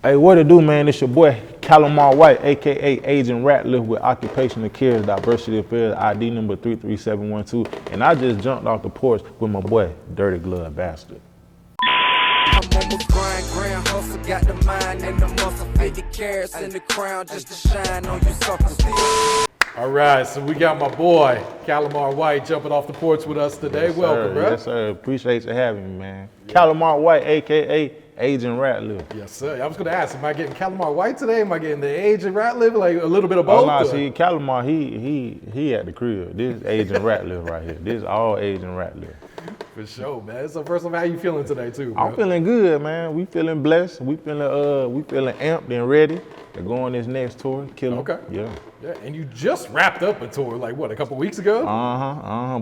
Hey, what it do, man? It's your boy, Calimar White, a.k.a. Agent Ratliff with Occupational Cares, Diversity Affairs, ID number 33712. And I just jumped off the porch with my boy, Dirty Glove Bastard. I'm on my grind hustle, got the mind and the muscle, 50 carats in the crown just to shine on you suckers. All right, so we got my boy, Calimar White, jumping off the porch with us today. Yes, welcome, bro. Yes, sir. Appreciate you having me, man. Yeah. Calimar White, a.k.a. Agent Ratliff. Yes, sir. I was going to ask, am I getting Calimar White today? Am I getting the Agent Ratliff? Like a little bit of both? Oh, no, see, Calimar, he at the crib. This Agent Ratliff right here. This all Agent Ratliff. For sure, man. So first of all, how you feeling today, too, bro? I'm feeling good, man. We feeling blessed. We feeling amped and ready to go on this next tour. Kill 'em. Okay. Yeah. Yeah, and you just wrapped up a tour, like what, a couple weeks ago?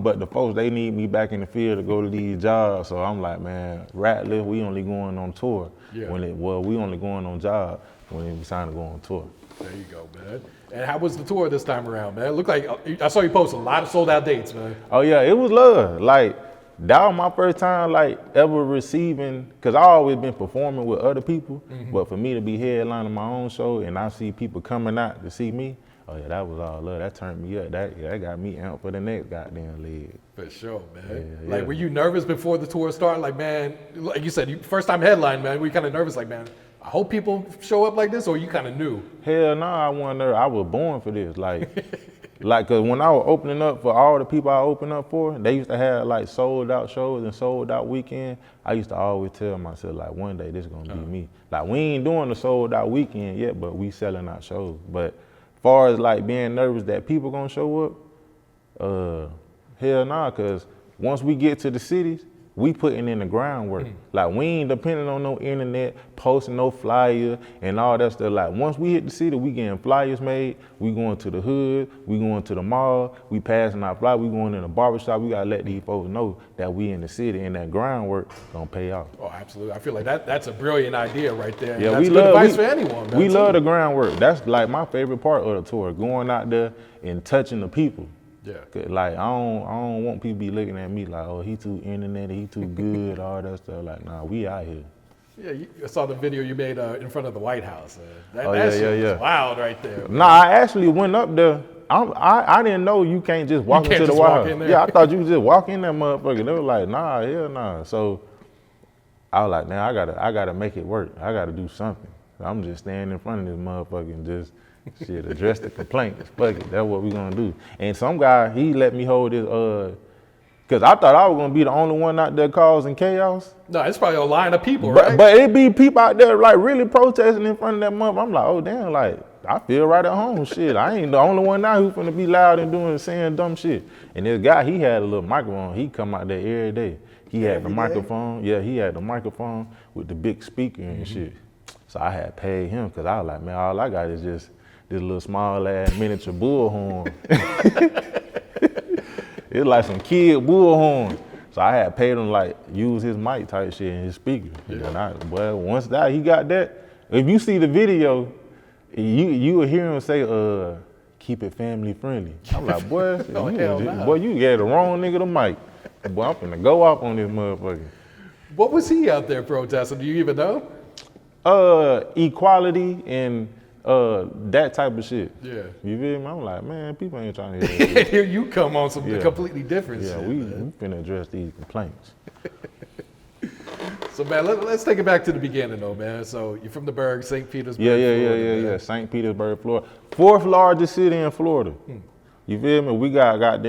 But the folks, they need me back in the field to go to these jobs. So I'm like, man, Ratliff, we only going on tour. Yeah. We only going on job when it's time to go on tour. There you go, man. And how was the tour this time around, man? It looked like, I saw you post a lot of sold out dates, man. Oh yeah, it was love. Like, that was my first time like ever receiving, cause I always been performing with other people, but for me to be headlining my own show and I see people coming out to see me, oh yeah, that was all love. That turned me up. That got me amped for the next goddamn leg. For sure, man. Yeah, like, yeah. were you nervous before the tour started? Like, man, like you said, first time headline, man. Were you kind of nervous? Like, man, I hope people show up like this, or you kind of knew? Hell no, I wasn't nervous. I was born for this. Like, cause when I was opening up for all the people I opened up for, they used to have like sold out shows and sold out weekend. I used to always tell myself like, one day this is gonna be me. Like, we ain't doing the sold out weekend yet, but we selling out shows. But far as like being nervous that people gonna show up, hell nah, cause once we get to the cities, we putting in the groundwork. Like, we ain't depending on no internet, posting no flyer and all that stuff. Like, once we hit the city, we getting flyers made, we going to the hood, we going to the mall, we passing our flyers, we going in the barbershop. We gotta let these folks know that we in the city and that groundwork gonna pay off. Oh, absolutely. I feel like that's a brilliant idea right there. Yeah, that's good advice for anyone, man. We love the groundwork. That's like my favorite part of the tour, going out there and touching the people. Yeah. Like, I don't want people be looking at me like, oh, he too internet, he too good, all that stuff. Like, nah, we out here. Yeah, I saw the video you made in front of the White House. That yeah, shit yeah. was wild right there. Nah, I actually went up there. I didn't know you can't just walk into the White House. Yeah, I thought you could just walk in that motherfucker. They were like, nah, hell nah. So I was like, man, I gotta make it work. I gotta do something. I'm just standing in front of this motherfucker and just shit, address the complaints. Fuck it, that's what we gonna do. And some guy, he let me hold his, cause I thought I was gonna be the only one out there causing chaos. No, it's probably a line of people, right? But it be people out there like really protesting in front of that mother. I'm like, oh damn, like I feel right at home. Shit, I ain't the only one now who's gonna be loud and saying dumb shit. And this guy, he had a little microphone. He come out there every day. He had the microphone. Yeah, he had the microphone with the big speaker and shit. So I had paid him because I was like, man, all I got is just this little small ass miniature bullhorn. It's like some kid bullhorn. So I had paid him like use his mic type shit and his speaker. Yeah. And once he got that, if you see the video, you will hear him say, keep it family friendly. I'm like, boy, boy, you gave the wrong nigga the mic. Boy, I'm finna go off on this motherfucker. What was he out there protesting? Do you even know? Equality and that type of shit. Yeah. You feel me? I'm like, man, people ain't trying to hear that. Here you come on some completely different shit. Yeah, we finna address these complaints. So, man, let's take it back to the beginning, though, man. So, you're from the Berg, St. Petersburg, Florida. Yeah. St. Petersburg, Florida. Fourth largest city in Florida. You feel me? We got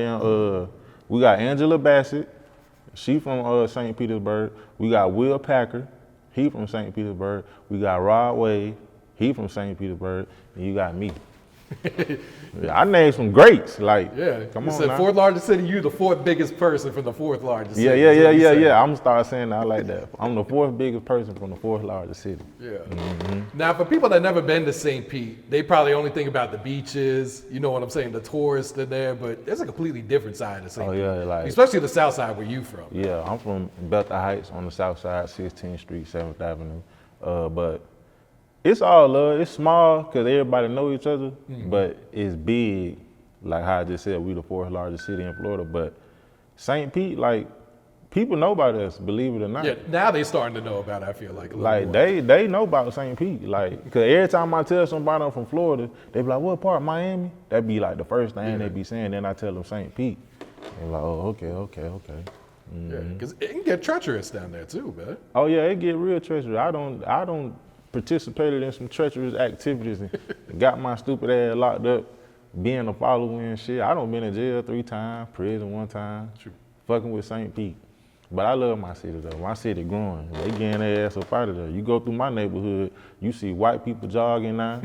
we got Angela Bassett. She from St. Petersburg. We got Will Packer. He from St. Petersburg. We got Rod Wave. He from St. Petersburg. And you got me. I named some greats. Like, come on said now. Fourth largest city, you the fourth biggest person from the fourth largest city. Yeah. I'm gonna start saying that like that. I'm the fourth biggest person from the fourth largest city. Yeah. Now, for people that never been to St. Pete, they probably only think about the beaches, you know what I'm saying, the tourists in there, but there's a completely different side of St. Pete. Like, especially the south side where you from. Yeah, I'm from Belta Heights on the south side, 16th Street, 7th Avenue. But it's all love. It's small because everybody know each other, but it's big. Like how I just said, we the fourth largest city in Florida. But St. Pete, like, People know about us, believe it or not. Yeah, now they starting to know about it, I feel like. A little Like more. they know about St. Pete. Like, cause every time I tell somebody I'm from Florida, they be like, "What part, Miami?" That'd be like the first thing they be saying. Then I tell them St. Pete. They're like, "Oh, okay." Yeah, because it can get treacherous down there too, man. Oh yeah, it get real treacherous. I don't participated in some treacherous activities and got my stupid ass locked up, being a follower and shit. I done been in jail 3 times, prison 1 time, fucking with St. Pete. But I love my city though. My city growing. They getting their ass up out of there. You go through my neighborhood, you see white people jogging now,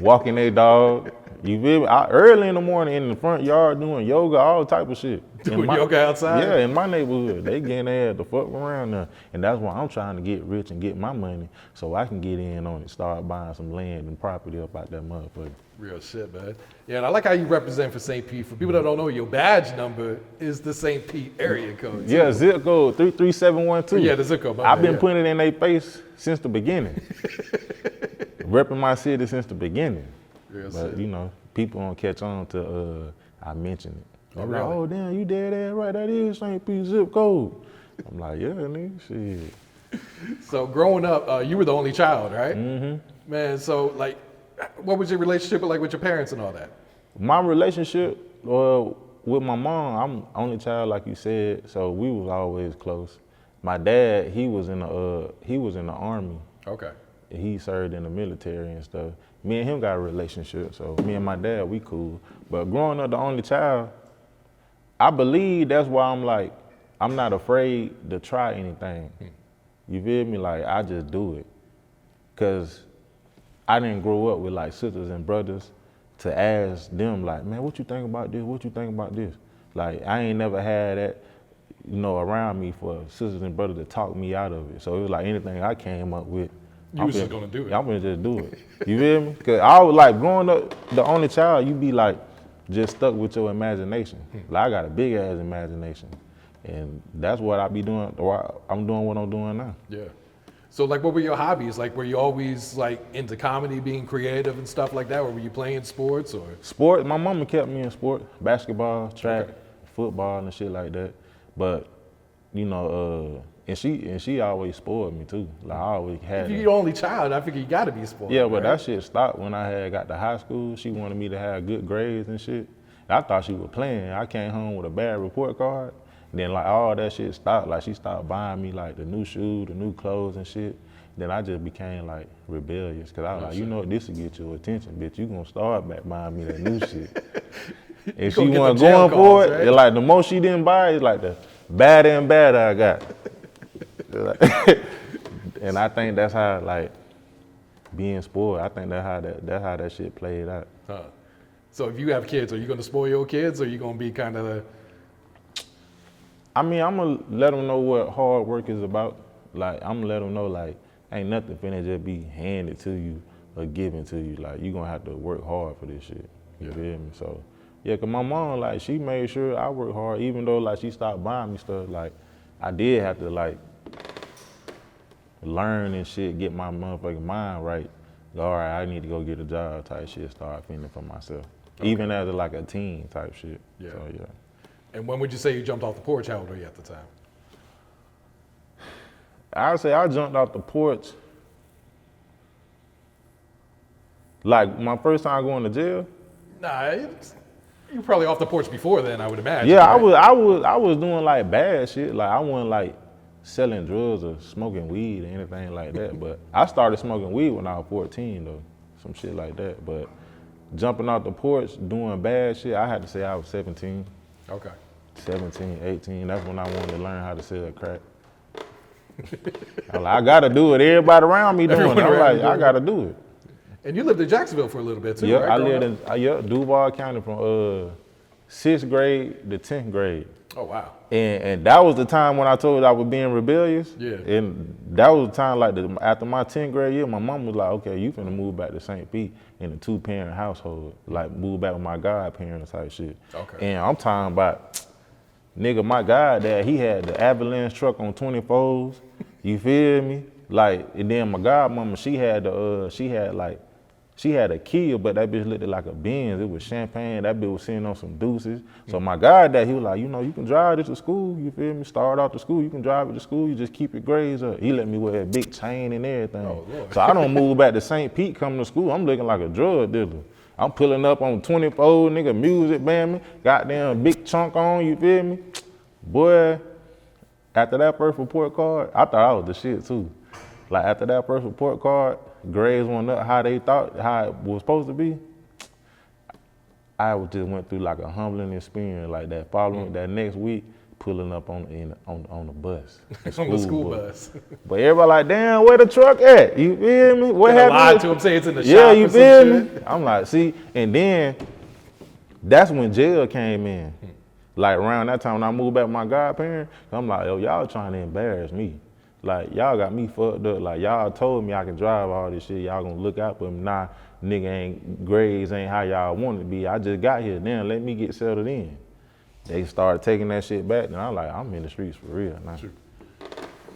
walking their dog. You feel me? Early in the morning in the front yard doing yoga, all type of shit. Doing yoga outside? Yeah, in my neighborhood. They getting their ass the fuck around there. And that's why I'm trying to get rich and get my money so I can get in on it, start buying some land and property up out that motherfucker. Real shit, man. Yeah, and I like how you represent for St. Pete. For people that don't know, your badge number is the St. Pete area code. Yeah, zip code 33712. Yeah, the zip code. I've been putting it in their face since the beginning. Repping my city since the beginning. Real But shit. you know, people don't catch on to I mention it. They're like, really? "Oh damn, you dead ass right, that is St. Pete zip code." I'm like, "Yeah, nigga, shit." So growing up, you were the only child, right? Mm-hmm. Man, so like, what was your relationship like with your parents and all that? My relationship with my mom, I'm only child like you said, so we was always close. My dad, he was in the army. Okay. He served in the military and stuff. Me and him got a relationship, so me and my dad, we cool. But growing up the only child, I believe that's why I'm like, I'm not afraid to try anything. You feel me? Like, I just do it. Cause I didn't grow up with like sisters and brothers to ask them like, "Man, what you think about this? What you think about this?" Like, I ain't never had that, you know, around me for sisters and brothers to talk me out of it. So it was like anything I came up with, You was just gonna do it. I'm gonna just do it. You feel me? Cause I was like, growing up the only child, you be like just stuck with your imagination. Like, I got a big ass imagination, and that's what I be doing. Or I'm doing what I'm doing now. Yeah. So like, what were your hobbies? Like, were you always like into comedy, being creative and stuff like that? Or were you playing sports or? Sport. My mama kept me in sport, basketball, track, football, and shit like that. But you know, and she always spoiled me too. Like, I always had. If you're that. the only child, I figure you got to be spoiled. Yeah, but right? that shit stopped when I had got to high school. She wanted me to have good grades and shit. I thought she was playing. I came home with a bad report card. Then like all that shit stopped. Like, she stopped buying me like the new shoes, the new clothes and shit. Then I just became like rebellious. Cause I was like, you know what, this will get your attention, bitch. You gonna start back buying me that new shit. And she gonna get wasn't them jail going for calls, it. right? And like the most she didn't buy is like the badder and badder I got. And I think that's how like being spoiled. I think that's how that shit played out. Huh. So if you have kids, are you gonna spoil your kids, or are you gonna be kind of? I mean, I'm gonna let them know what hard work is about. Like, I'm gonna let them know like ain't nothing finna just be handed to you or given to you. Like, you gonna have to work hard for this shit. You feel me? So yeah, cause my mom, like, she made sure I worked hard, even though like she stopped buying me stuff. Like, I did have to like learn and shit, get my motherfucking mind right. All right, I need to go get a job type shit, start fending for myself. Okay. Even as like a teen type shit. Yeah. So yeah. And when would you say you jumped off the porch? How old were you at the time? I'd say I jumped off the porch. Like, my first time going to jail. Nah, you were probably off the porch before then, I would imagine. Yeah, right? I was doing like bad shit. Like, I wasn't like selling drugs or smoking weed or anything like that. But I started smoking weed when I was 14 though, some shit like that. But jumping off the porch, doing bad shit, I had to say I was 17. Okay. 17, 18, that's when I wanted to learn how to sell crack. I'm like, I gotta do it. Everybody around me doing it. I'm like, I gotta do it. And you lived in Jacksonville for a little bit too, Yeah, right? I lived in Duval County from 6th grade to 10th grade. Oh, wow. And that was the time when I told you I was being rebellious. Yeah. And that was the time, like, after my 10th grade year, my mom was like, okay, you finna move back to St. Pete in a 2-parent household. Like, move back with my godparents type shit. Okay. And I'm talking about, nigga, my goddad, he had the ambulance truck on 24s. You feel me? Like, and then my godmama, she had like She had a Kia, but that bitch looked like a Benz. It was champagne. That bitch was sitting on some deuces. So my guy, that he was like, you know, you can drive this to school. You feel me? Start off to school. You can drive it to school. You just keep your grades up. He let me wear a big chain and everything. Oh, Lord. So I don't move back to St. Pete coming to school. I'm looking like a drug dealer. I'm pulling up on 24, nigga, music, bamming. Goddamn big chunk on, you feel me? Boy, after that first report card, I thought I was the shit too. Like after that first report card, grades went up how they thought, how it was supposed to be. I just went through like a humbling experience like that. Following that next week, pulling up on the bus. On the school bus. But everybody like, damn, where the truck at? You feel me? What happened? Lied to him, say it's in the shop. Yeah, you or feel some me? shit. I'm like, see, and then that's when jail came in. Like around that time when I moved back with my godparents, I'm like, yo, y'all trying to embarrass me. Like, y'all got me fucked up. Like, y'all told me I can drive all this shit. Y'all gonna look out for me. Nah, nigga ain't, grades ain't how y'all want it to be. I just got here. Then let me get settled in. They started taking that shit back, and I'm like, I'm in the streets for real now. Sure.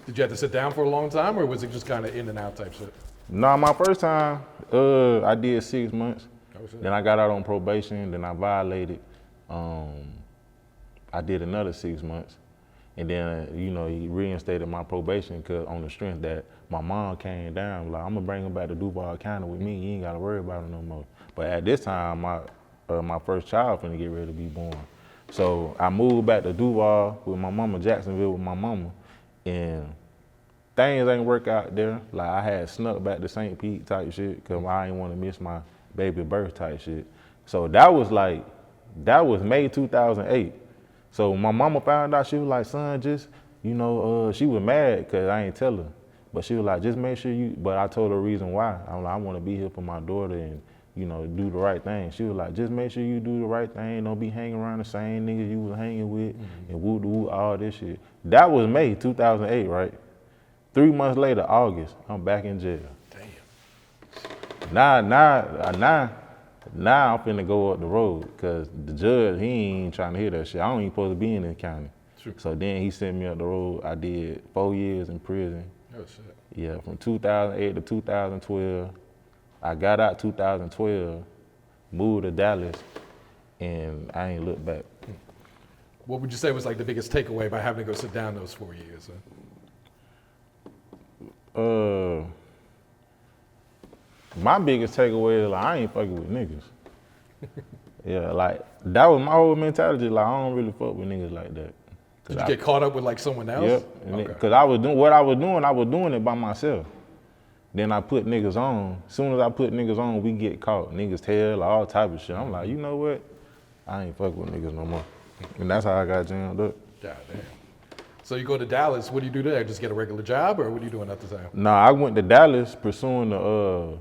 Did you have to sit down for a long time, or was it just kind of in and out type shit? Nah, my first time, I did 6 months. Oh, shit. Then I got out on probation. Then I violated. I did another 6 months. And then, you know, he reinstated my probation cause on the strength that my mom came down, like, I'm gonna bring him back to Duval County with me. You ain't gotta worry about him no more. But at this time, my first child finna get ready to be born. So I moved back to Duval with my mama, Jacksonville with my mama, and things ain't work out there. Like I had snuck back to St. Pete type shit, cause I didn't wanna miss my baby birth type shit. So that was May 2008. So my mama found out, she was like, son, just, you know, she was mad because I ain't tell her. But she was like, just make sure you, but I told her the reason why. I'm like, I want to be here for my daughter and, you know, do the right thing. She was like, just make sure you do the right thing. Don't be hanging around the same niggas you was hanging with and woo all this shit. That was May 2008, right? 3 months later, August, I'm back in jail. Damn. Now I'm finna go up the road because the judge, he ain't trying to hear that shit. I don't even supposed to be in the county. Sure. So then he sent me up the road. I did 4 years in prison. Oh, shit. Yeah, from 2008 to 2012. I got out 2012, moved to Dallas, and I ain't looked back. What would you say was like the biggest takeaway by having to go sit down those 4 years? My biggest takeaway is like, I ain't fucking with niggas. Yeah, like that was my whole mentality. Like I don't really fuck with niggas like that. Did you get caught up with like someone else? Yep. Okay. Cause I was doing it by myself. Then I put niggas on. As soon as I put niggas on, we get caught. Niggas tell all type of shit. I'm like, you know what? I ain't fuck with niggas no more. And that's how I got jammed up. God damn. So you go to Dallas, what do you do there? Just get a regular job, or what are you doing at the time? Nah, I went to Dallas pursuing a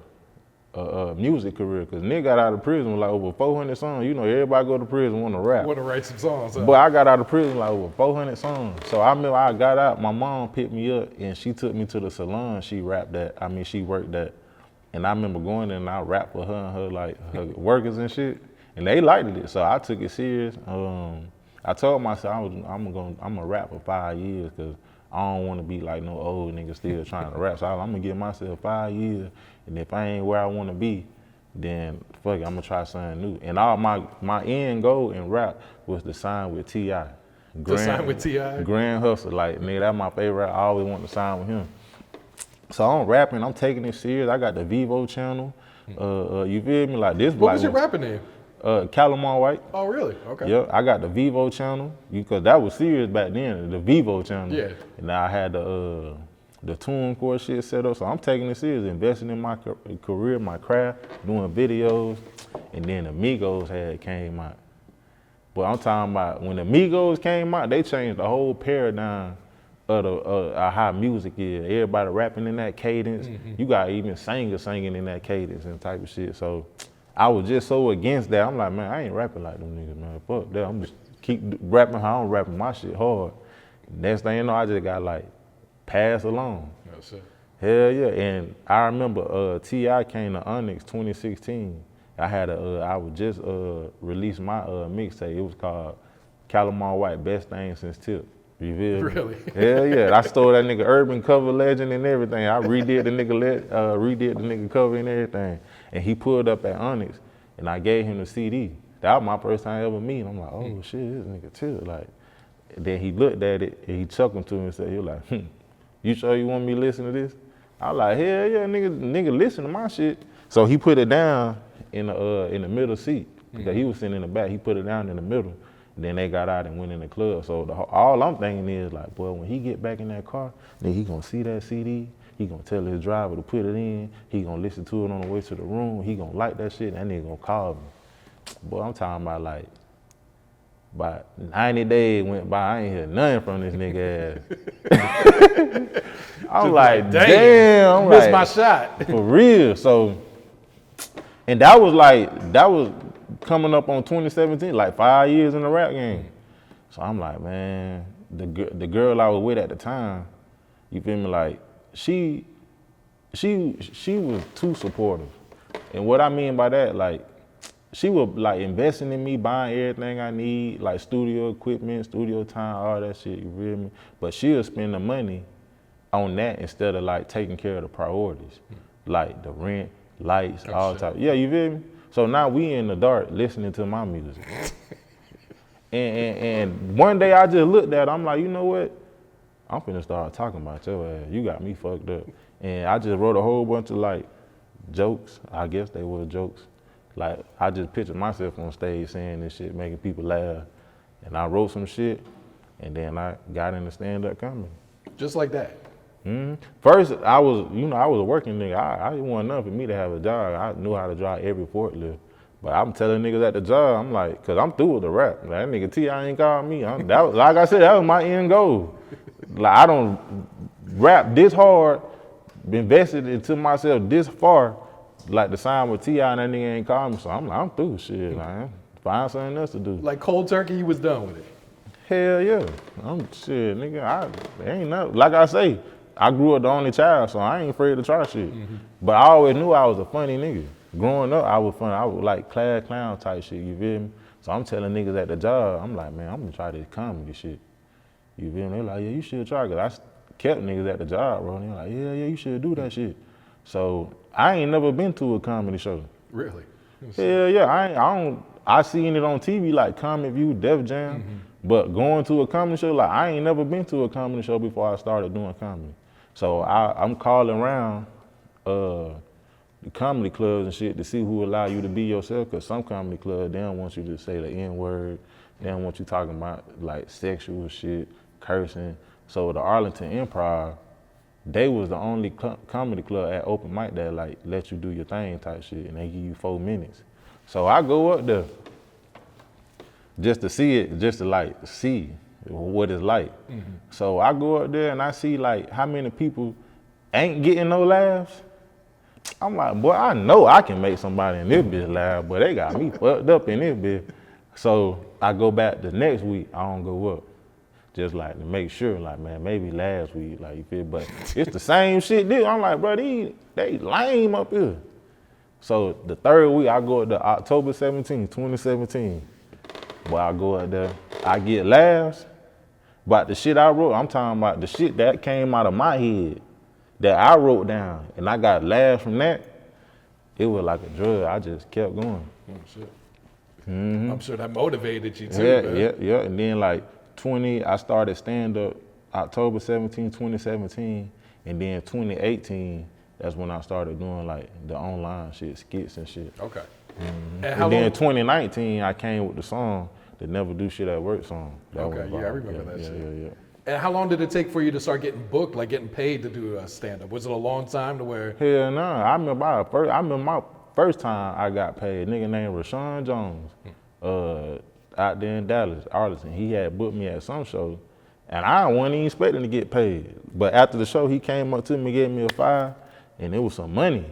music career, cause nigga got out of prison with like over 400 songs. You know, everybody go to prison want to rap. Want to write some songs, huh? But I got out of prison like over 400 songs. So I remember I got out, my mom picked me up and she took me to the salon she worked at. And I remember going in and I rapped for her and her workers and shit. And they liked it, so I took it serious. I told myself I'm gonna rap for 5 years, cause I don't want to be like no old nigga still trying to rap. So I'm gonna give myself 5 years, and if I ain't where I want to be, then fuck it, I'm gonna try something new. And all my end goal in rap was to sign with T.I. Sign with T.I.? Grand Hustle, like nigga, that's my favorite. I always want to sign with him. So I'm rapping, I'm taking it serious. I got the Vivo channel. You feel me? Like this. What was your rapping name? Calimar White. Oh, really? Okay. Yeah, I got the Vivo channel because that was serious back then. The Vivo channel. Yeah. And I had the TuneCore shit set up, so I'm taking it serious, investing in my career, my craft, doing videos, and then the Migos came out. But I'm talking about when the Migos came out, they changed the whole paradigm of how music is. Everybody rapping in that cadence. You got even singers singing in that cadence and type of shit. So I was just so against that. I'm like, man, I ain't rapping like them niggas, man. Fuck that. I'm just keep rapping how I'm rapping my shit hard. Next thing you know, I just got like passed along. Oh, shit. Hell yeah. And I remember T.I. came to Onyx 2016. I would just release my mixtape. It was called Calimar White, Best Thing Since Tip. You feel me? Really? Hell yeah. I stole that nigga Urban cover legend and everything. I redid the nigga cover and everything. And he pulled up at Onyx and I gave him the CD. That was my first time ever meeting. I'm like, oh shit, this nigga chill. Like, then he looked at it and he chuckled to me and said, he was like, you sure you want me to listen to this? I was like, hell yeah, nigga listen to my shit. So he put it down in the middle seat. Because he was sitting in the back, he put it down in the middle. And then they got out and went in the club. So all I'm thinking is like, boy, when he get back in that car, then he gonna see that CD, he gonna tell his driver to put it in, he gonna listen to it on the way to the room, he gonna like that shit, and that nigga gonna call me. Boy, I'm talking about like, about 90 days went by, I ain't hear nothing from this nigga ass. I'm like, damn, I'm missed like, my shot. for real. So, and that was coming up on 2017, like 5 years in the rap game. So I'm like, man, the girl I was with at the time, you feel me, like, she was too supportive. And what I mean by that, like, she was like investing in me, buying everything I need, like studio equipment, studio time, all that shit, you feel me? But she'll spend the money on that instead of like taking care of the priorities, like the rent, lights, all type. Yeah, you feel me? So now we in the dark listening to my music. and one day I just looked at her, I'm like, you know what? I'm finna start talking about your ass. You got me fucked up. And I just wrote a whole bunch of like jokes. I guess they were jokes. Like, I just pictured myself on stage saying this shit, making people laugh. And I wrote some shit, and then I got into stand-up comedy. Just like that? First, I was a working nigga. I didn't want enough for me to have a job. I knew how to drive every forklift. But I'm telling niggas at the job, I'm like, cause I'm through with the rap. Like, that nigga T.I. ain't called me. Like I said, that was my end goal. Like, I don't rap this hard, invested into myself this far, like the sign with T.I. and that nigga ain't called me. So I'm like, I'm through shit, man. Find something else to do. Like cold turkey, you was done with it? Hell yeah. I'm shit, nigga. Ain't nothing. Like I say, I grew up the only child, so I ain't afraid to try shit. But I always knew I was a funny nigga. Growing up, I was funny. I was like class clown type shit, you feel me? So I'm telling niggas at the job, I'm like, man, I'm gonna try this comedy shit. You feel me? They're like, yeah, you should try, cause I kept niggas at the job, bro. And they're like, yeah, you should do that shit. So I ain't never been to a comedy show. Really? Hell yeah, I seen it on TV like Comic View, Def Jam, but going to a comedy show, like I ain't never been to a comedy show before I started doing comedy. So I'm calling around the comedy clubs and shit to see who allow you to be yourself, cause some comedy clubs, they don't want you to say the N-word, they don't want you talking about like sexual shit, cursing. So the Arlington Improv, they was the only comedy club at open mic that like let you do your thing type shit, and they give you 4 minutes. So I go up there just to see it, just to like see what it's like. So I go up there and I see like how many people ain't getting no laughs. I'm like, boy, I know I can make somebody in this bitch laugh, but they got me fucked up in this bitch. So I go back the next week, I don't go up. Just like to make sure, like, man, maybe last week, like, you feel, but it's the same shit, dude. I'm like, bro, they lame up here. So the third week, I go up to October 17, 2017. Boy, I go up there, I get laughs, but the shit I wrote, I'm talking about the shit that came out of my head that I wrote down, and I got laughs from that. It was like a drug. I just kept going. Oh, shit. I'm sure that motivated you too, man. Yeah. And then like I started stand-up October 17, 2017, and then 2018, that's when I started doing like the online shit, skits and shit. Okay. And then 2019, I came with the song, the Never Do Shit at Work song. Okay, I remember that shit. Yeah. And how long did it take for you to start getting booked, like getting paid to do stand-up? Was it a long time to where? Hell no, I remember my first time I got paid, a nigga named Rashawn Jones, out there in Dallas, Arlington. He had booked me at some show, and I wasn't even expecting to get paid. But after the show, he came up to me, gave me a $5, and it was some money,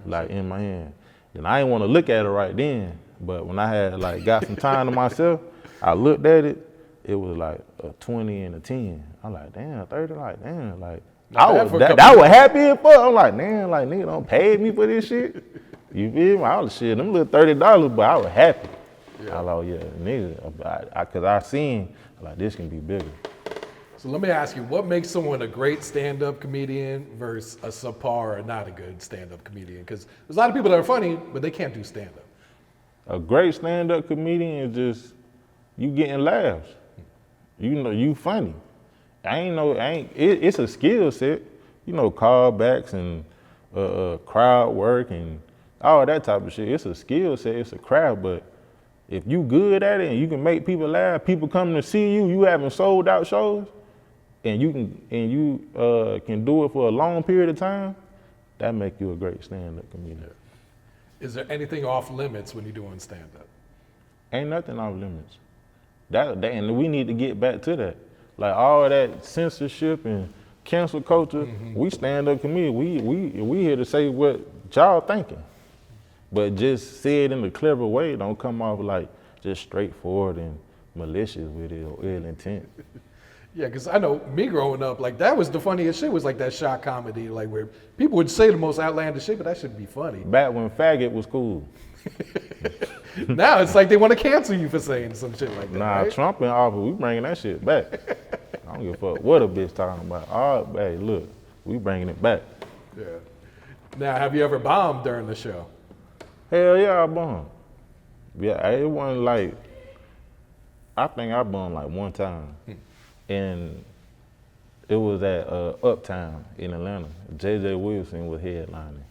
like in my hand. And I didn't want to look at it right then, but when I had like got some time to myself, I looked at it. It was like a 20 and a 10. I'm like, damn, 30, like, damn, like, I was happy as fuck. I'm like, damn, like, nigga don't pay me for this shit. You feel me? I was shit, them little $30, but I was happy. Yeah. I was like, yeah, nigga, cause I seen, like, this can be bigger. So let me ask you, what makes someone a great stand-up comedian versus a subpar or not a good stand-up comedian? Because there's a lot of people that are funny, but they can't do stand-up. A great stand-up comedian is just you getting laughs. You know, you funny. It's a skill set. You know, callbacks and crowd work and all that type of shit. It's a skill set, it's a craft, but if you good at it and you can make people laugh, people coming to see you, you having sold out shows, and you can do it for a long period of time, that make you a great stand-up comedian. Is there anything off limits when you're doing stand-up? Ain't nothing off limits. And we need to get back to that. Like all that censorship and cancel culture, we stand-up comedian. We here to say what y'all thinking. But just say it in a clever way. Don't come off like just straightforward and malicious with it or ill intent. Yeah, because I know me growing up, like that was the funniest shit, was like that shock comedy, like where people would say the most outlandish shit, but that should be funny. Back when faggot was cool. Now it's like they want to cancel you for saying some shit like that. Nah, right? Trump in office, we bringing that shit back. I don't give a fuck what a bitch talking about. Oh, hey, look, we bringing it back. Yeah. Now, have you ever bombed during the show? Hell yeah, I bombed. Yeah, it wasn't like, I think I bombed like one time. And it was at Uptown in Atlanta. J.J. Wilson was headlining.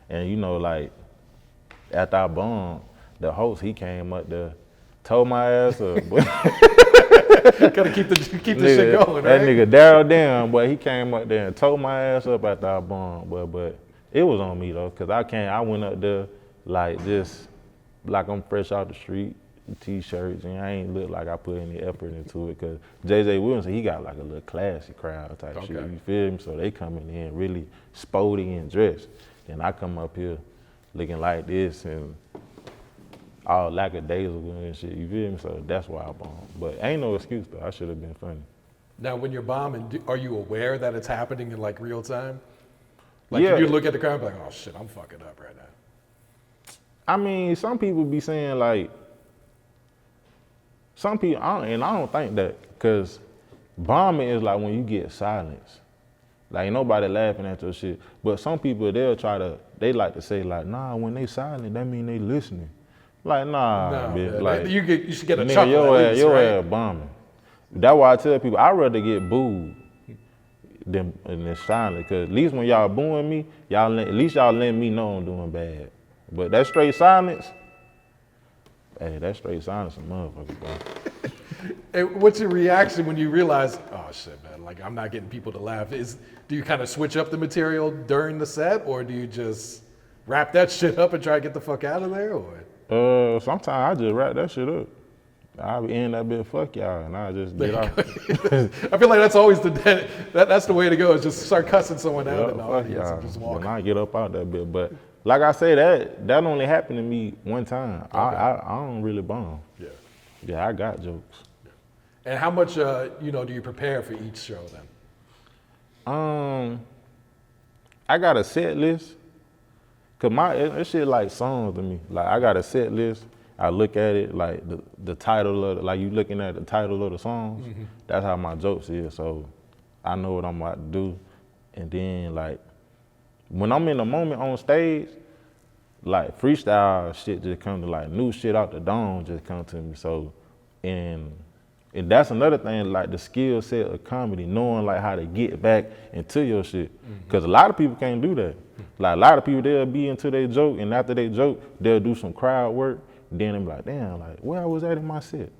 And you know, like, after I bombed, the host, he came up there, told my ass up. Gotta keep the shit going, right? That nigga Daryl down, but he came up there and told my ass up after I bombed. But it was on me though, cause I went up there like just like I'm fresh out the street, t-shirts, and I ain't look like I put any effort into it. Cause J.J. Wilson, he got like a little classy crowd type shit. You feel me? So they coming in really sporty and dressed, and I come up here looking like this and all lackadaisical and shit, you feel me? So that's why I bombed. But ain't no excuse though, I should have been funny. Now when you're bombing, are you aware that it's happening in like real time? Like Yeah. if you look at the crowd and be like, oh shit, I'm fucking up right now. I mean, some people be saying like, some people, I don't think that, cause bombing is like when you get silence. Like ain't nobody laughing at your shit. But some people, they like to say like, nah, when they silent, that mean they listening. Like, nah, bitch. Man, like, you should get a nigga, chuckle at least, your right? ass bombing. That's why I tell people, I'd rather get booed than silent. Cause at least when y'all booing me, at least y'all letting me know I'm doing bad. But that straight silence, hey, that straight silence a motherfucker, bro. And what's your reaction when you realize, oh shit, man, like I'm not getting people to laugh? Do you kind of switch up the material during the set, or do you just wrap that shit up and try to get the fuck out of there, or? Sometimes I just wrap that shit up. I be in that bit, fuck y'all, and I just get off. I feel like that's always that's the way to go, is just start cussing someone out in the fuck audience y'all. and just walk. And I get up out that bit. But like I say, that only happened to me one time. Okay. I don't really bomb. Yeah. Yeah, I got jokes. And how much do you prepare for each show then? I got a set list. Cause that shit like songs to me. Like I got a set list. I look at it like the title of like you looking at the title of the songs. Mm-hmm. That's how my jokes is. So I know what I'm about to do. And then like when I'm in the moment on stage, like freestyle shit just come to like new shit out the dome just come to me. So and that's another thing, like the skill set of comedy, knowing like how to get back into your shit. Cause a lot of people can't do that. Like a lot of people, they'll be into their joke, and after they joke, they'll do some crowd work. Then they'll be like, damn, like where I was at in my set.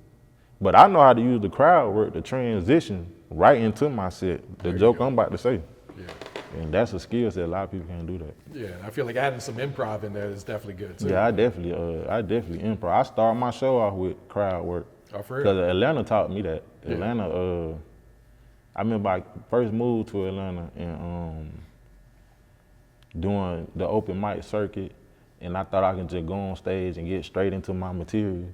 But I know how to use the crowd work to transition right into my set, the joke I'm about to say. Yeah. And that's a skill set. A lot of people can't do that. Yeah, I feel like adding some improv in there is definitely good too. Yeah, I definitely improv. I start my show off with crowd work. Oh, for real? Because Atlanta taught me that. Yeah. Atlanta, I remember I first moved to Atlanta and doing the open mic circuit, and I thought I could just go on stage and get straight into my material.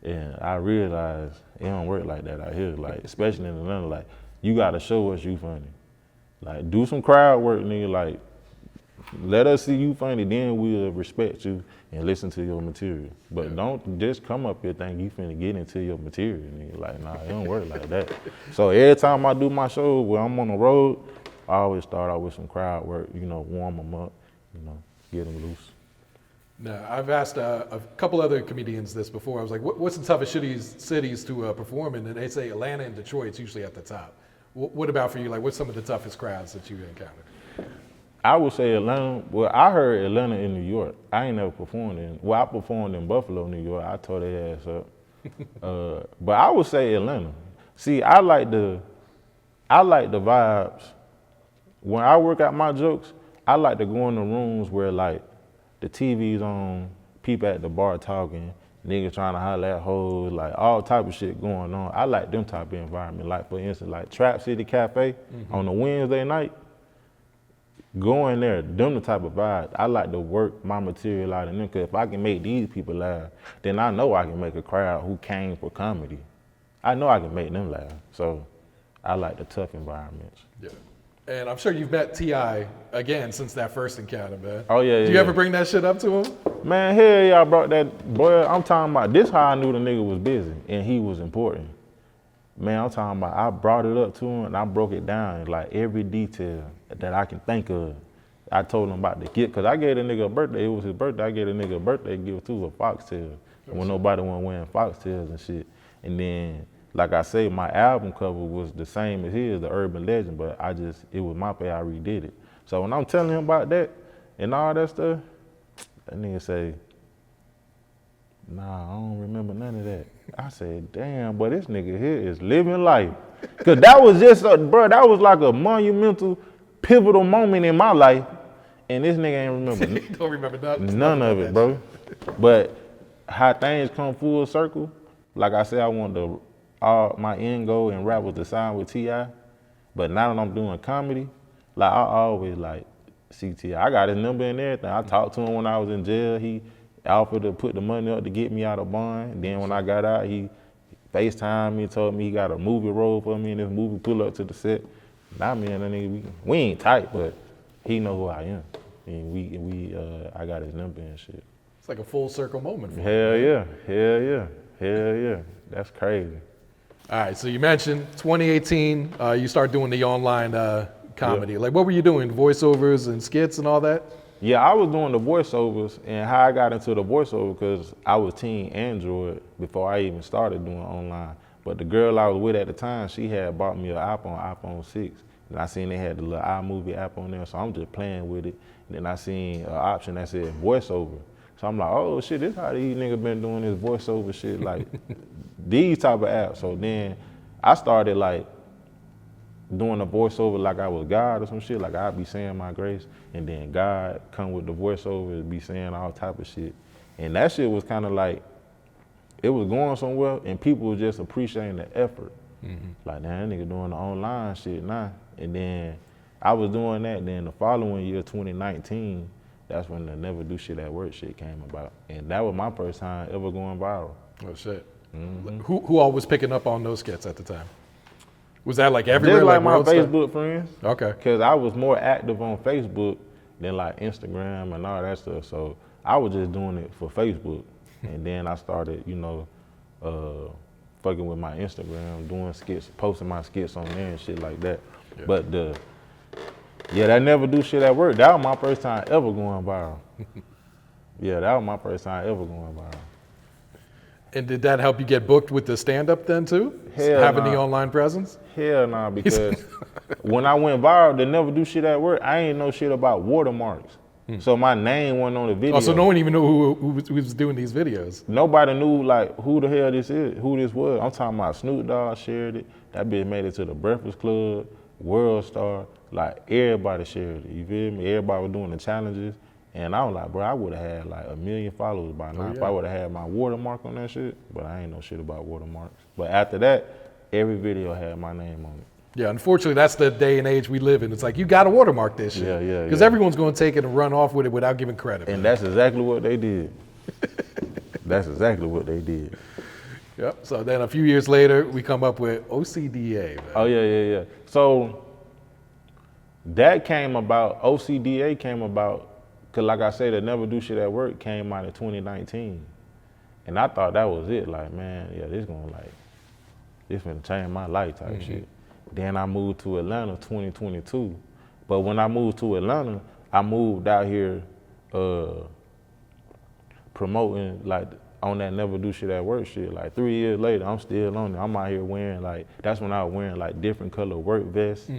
And I realized it don't work like that out here, like especially in Atlanta. Like you gotta show us you funny. Like do some crowd work, nigga. Like let us see you funny, then we'll respect you and listen to your material. But don't just come up here thinking you finna get into your material. Nigga. Like, nah, it don't work like that. So every time I do my show where I'm on the road, I always start out with some crowd work, you know, warm them up, you know, get them loose. Now, I've asked a couple other comedians this before. I was like, what's the toughest cities to perform in? And they say Atlanta and Detroit's usually at the top. What about for you? Like, what's some of the toughest crowds that you've encountered? I would say Atlanta. Well, I heard Atlanta in New York. I ain't never performed in. Well, I performed in Buffalo, New York. I tore their ass up. But I would say Atlanta. See, I like the vibes. When I work out my jokes, I like to go in the rooms where like the TV's on, people at the bar talking, niggas trying to holler at hoes, like all type of shit going on. I like them type of environment. Like for instance, like Trap City Cafe on a Wednesday night. Go in there, them the type of vibes. I like to work my material out in them, because if I can make these people laugh, then I know I can make a crowd who came for comedy. I know I can make them laugh. So I like the tough environments. Yeah. And I'm sure you've met T.I. again since that first encounter, man. Oh, yeah, Do you ever bring that shit up to him? Man, hell yeah, I brought that. Boy, I'm talking about, this how I knew the nigga was busy and he was important. Man, I'm talking about, I brought it up to him and I broke it down, like every detail that I can think of. I told him about the gift, because I gave the nigga a birthday. It was his birthday. I gave the nigga a birthday gift too, a foxtail. When nobody wasn't wearing foxtails and shit. And then, like I say, my album cover was the same as his, the Urban Legend, but it was my pay, I redid it. So when I'm telling him about that and all that stuff, that nigga say, nah, I don't remember none of that. I said, damn, but this nigga here is living life. Cause that was just, bro, that was like a monumental, pivotal moment in my life, and this nigga ain't remember. Don't remember nothing. None of it, bro. But how things come full circle, like I said, I wanted my end goal in rap was to sign with T.I., but now that I'm doing comedy, like I always like see T.I. I got his number and everything. I talked to him when I was in jail. He offered to put the money up to get me out of bond. Then when I got out, he FaceTimed me, told me he got a movie role for me in this movie, pull up to the set. Now me and that nigga, we ain't tight, but he know who I am. And I got his number and shit. It's like a full circle moment for Hell yeah, hell yeah, hell yeah. That's crazy. All right, so you mentioned 2018, you start doing the online comedy. Yep. Like what were you doing, voiceovers and skits and all that? Yeah, I was doing the voiceovers, and how I got into the voiceover, because I was Team Android before I even started doing online. But the girl I was with at the time, she had bought me an iPhone 6. And I seen they had the little iMovie app on there, so I'm just playing with it. And then I seen an option that said voiceover. So I'm like, oh shit, this how these niggas been doing this voiceover shit, like these type of apps. So then I started like doing a voiceover like I was God or some shit, like I'd be saying my grace, and then God come with the voiceover and be saying all type of shit. And that shit was kind of like, it was going somewhere and people was just appreciating the effort. Like, damn, that nigga doing the online shit now. And then I was doing that, then the following year, 2019, that's when the Never Do Shit at Work shit came about. And that was my first time ever going viral. Oh shit. Who all was picking up on those skits at the time? Was that like everywhere? Just like my Facebook friends. Okay. Cause I was more active on Facebook than like Instagram and all that stuff. So I was just doing it for Facebook. And then I started, you know, fucking with my Instagram, doing skits, posting my skits on there and shit like that. Yeah. But that Never Do Shit at Work, that was my first time ever going viral. Yeah, that was my first time ever going viral. And did that help you get booked with the stand-up then too? Hell Having nah. the online presence? Hell nah, because when I went viral, the Never Do Shit at Work, I ain't know shit about watermarks. So my name wasn't on the video. Oh, so no one even knew who was doing these videos? Nobody knew like who the hell this is, who this was. I'm talking about Snoop Dogg shared it. That bitch made it to the Breakfast Club, World Star. Like everybody shared it, you feel me? Everybody was doing the challenges. And I was like, bro, I would have had like 1 million followers by now if I would have had my watermark on that shit. But I ain't know shit about watermarks. But after that, every video had my name on it. Yeah, unfortunately, that's the day and age we live in. It's like, you got to watermark this shit. Yeah. Because everyone's going to take it and run off with it without giving credit. And that's exactly what they did. That's exactly what they did. Yep. So then a few years later, we come up with OCDA. Man. Oh, yeah. So That came about, OCDA came about, cause like I said, the Never Do Shit at Work came out in 2019. And I thought that was it, like, man, yeah, this gonna change my life type shit. Then I moved to Atlanta 2022. But when I moved to Atlanta, I moved out here promoting like on that Never Do Shit at Work shit. Like 3 years later, I'm still on it. I'm out here wearing like, that's when I was wearing like different color work vests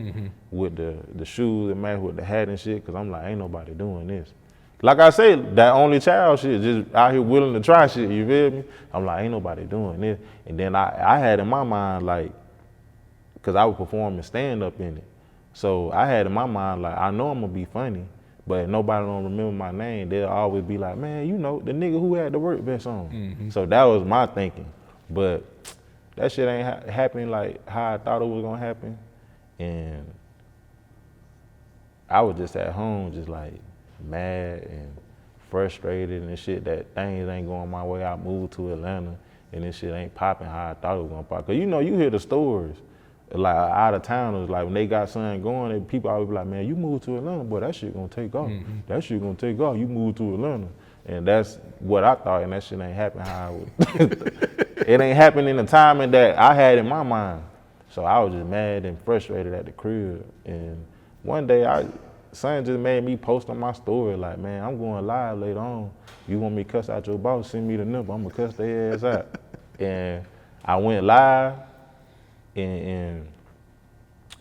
with the shoes that match with the hat and shit, cause I'm like, ain't nobody doing this. Like I said, that only child shit, just out here willing to try shit, you feel me? I'm like, ain't nobody doing this. And then I had in my mind like, cause I was performing stand up in it. So I had in my mind like, I know I'm gonna be funny, but if nobody don't remember my name, they'll always be like, man, you know, the nigga who had the work vest on. So that was my thinking. But that shit ain't happening like how I thought it was gonna happen. And I was just at home, just like mad and frustrated and shit that things ain't going my way. I moved to Atlanta and this shit ain't popping how I thought it was gonna pop. Cause you know, you hear the stories. Like out of towners, like when they got something going, people always be like, man, you moved to Atlanta, boy, that shit gonna take off. That shit gonna take off, you moved to Atlanta. And that's what I thought, and that shit ain't happening how I would. It ain't happening in the timing that I had in my mind. So I was just mad and frustrated at the crib. And one day, something just made me post on my story, like, man, I'm going live later on. You want me to cuss out your boss, send me the number, I'm gonna cuss their ass out. And I went live. And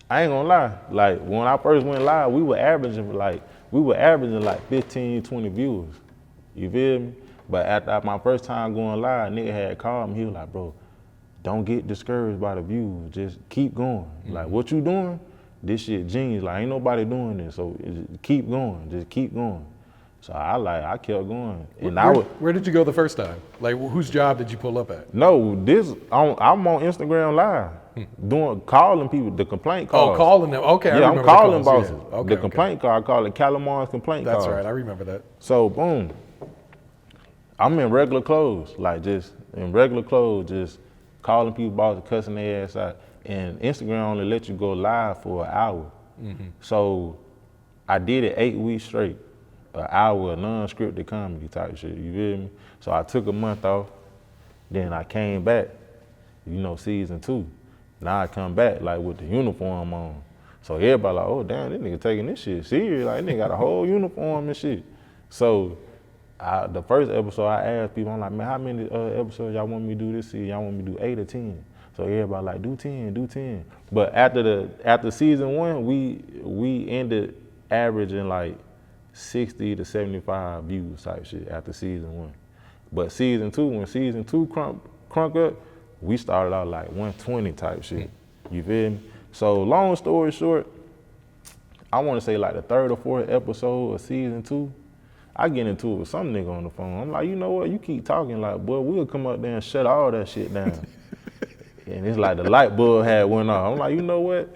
I ain't gonna lie, like when I first went live, we were averaging like 15, 20 viewers. You feel me? But after my first time going live, nigga had called me, he was like, bro, don't get discouraged by the views, just keep going. Like what you doing, this shit genius, like ain't nobody doing this, so keep going, just keep going. So I kept going. And where did you go the first time? Like whose job did you pull up at? No, I'm on Instagram Live. Calling people, the complaint calls. Oh, calling them, okay. Yeah, I'm calling bosses. Yeah. Okay, the complaint call, I call it Calimar's complaint call. That's right, I remember that. So boom, I'm in regular clothes, just calling people bosses, cussing their ass out. And Instagram only let you go live for an hour. So I did it 8 weeks straight, an hour of non-scripted comedy type shit, you feel me? So I took a month off, then I came back, you know, season 2. Now I come back like with the uniform on. So everybody like, oh damn, this nigga taking this shit serious. Like, this nigga got a whole uniform and shit. So the first episode I asked people, I'm like, man, how many episodes y'all want me to do this season? Y'all want me to do 8 or 10? So everybody like, do 10. But after season 1, we ended averaging like 60 to 75 views type shit after season 1. But season 2, when season 2 crunk up, we started out like 120 type shit. You feel me? So long story short, I want to say like the 3rd or 4th episode of season 2, I get into it with some nigga on the phone. I'm like, you know what? You keep talking, like, boy, we'll come up there and shut all that shit down. And it's like the light bulb had went off. I'm like, you know what?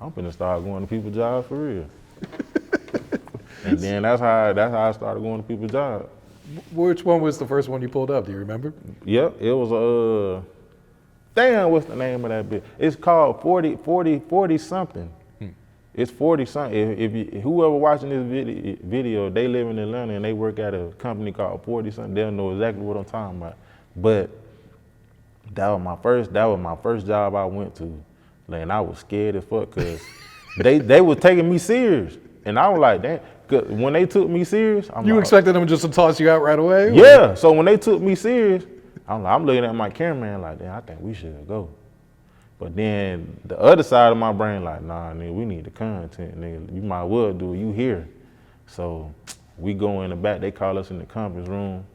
I'm finna start going to people's jobs for real. And then that's how I started going to people's jobs. Which one was the first one you pulled up? Do you remember? Yep, it was damn, what's the name of that bitch? It's called 40 something. It's 40 something. If whoever watching this video, they live in Atlanta and they work at a company called 40 something, they'll know exactly what I'm talking about. But that was my first job I went to. And I was scared as fuck because they was taking me serious. And I was like, damn. Cause when they took me serious, You expected them just to toss you out right away? Yeah, so when they took me serious, I'm looking at my cameraman like, damn, I think we should go. But then the other side of my brain like, nah, nigga, we need the content, nigga. You might well do it, you here. So we go in the back, they call us in the conference room.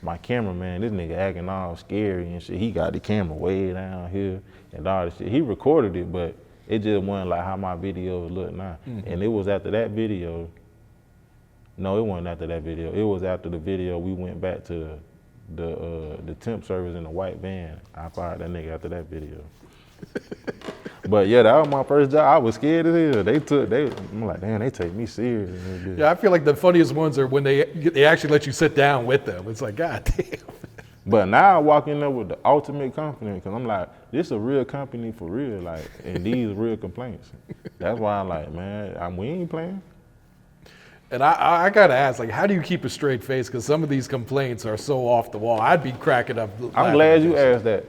My cameraman, this nigga acting all scary and shit. He got the camera way down here and all this shit. He recorded it, but it just wasn't like how my videos look now. And it was after that video. No, it wasn't after that video. It was after the video we went back to the temp service in the white van. I fired that nigga after that video. But yeah, that was my first job. I was scared as hell. I'm like, damn, they take me serious. Yeah, I feel like the funniest ones are when they actually let you sit down with them. It's like, God damn. But now I walk in there with the ultimate confidence because I'm like, this a real company for real, like, and these real complaints. That's why I'm like, man, we ain't playing. And I gotta ask, like, how do you keep a straight face? Because some of these complaints are so off the wall. I'd be cracking up. I'm glad you asked that.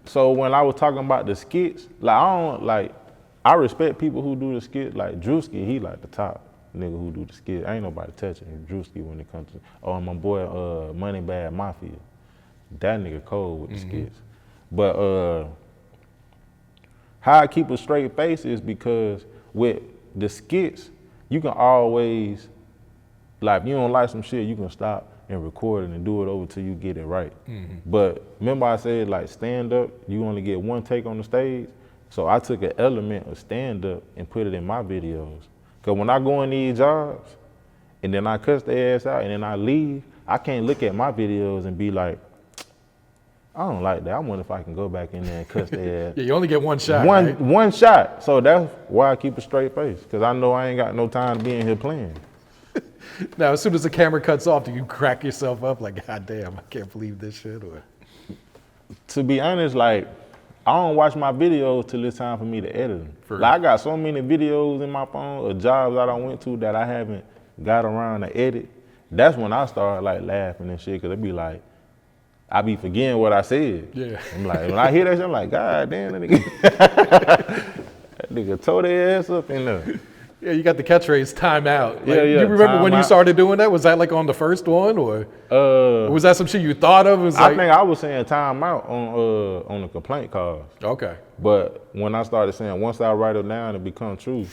So when I was talking about the skits, like I respect people who do the skits. Like Drewski, he like the top nigga who do the skits. Ain't nobody touching him, Drewski, when it comes to. Oh, and my boy Money Bad Mafia, that nigga cold with the skits. But how I keep a straight face is because with the skits, you can always, like, if you don't like some shit, you can stop and record it and do it over till you get it right. But remember I said, like, stand up, you only get one take on the stage. So I took an element of stand up and put it in my videos. Cause when I go in these jobs and then I cuss their ass out and then I leave, I can't look at my videos and be like, I don't like that. I wonder if I can go back in there and cuss their ass. Yeah, you only get one shot. One shot. So that's why I keep a straight face. Cause I know I ain't got no time to be in here playing. Now, as soon as the camera cuts off, do you crack yourself up like, God damn, I can't believe this shit? Or to be honest, like, I don't watch my videos till it's time for me to edit them. Like, I got so many videos in my phone of jobs I done went to that I haven't got around to edit. That's when I start like laughing and shit, cause it be like, I be forgetting what I said. Yeah. I'm like, when I hear that shit, I'm like, God damn, that nigga, that nigga tore their ass up in there. yeah, you got the catchphrase "time out." Like, Yeah. You remember when you out. started doing that? Was that like on the first one, or was that some shit you thought of? It was I like, think I was saying time out on the complaint cards. okay. But when I started saying, once I write it down, it become true,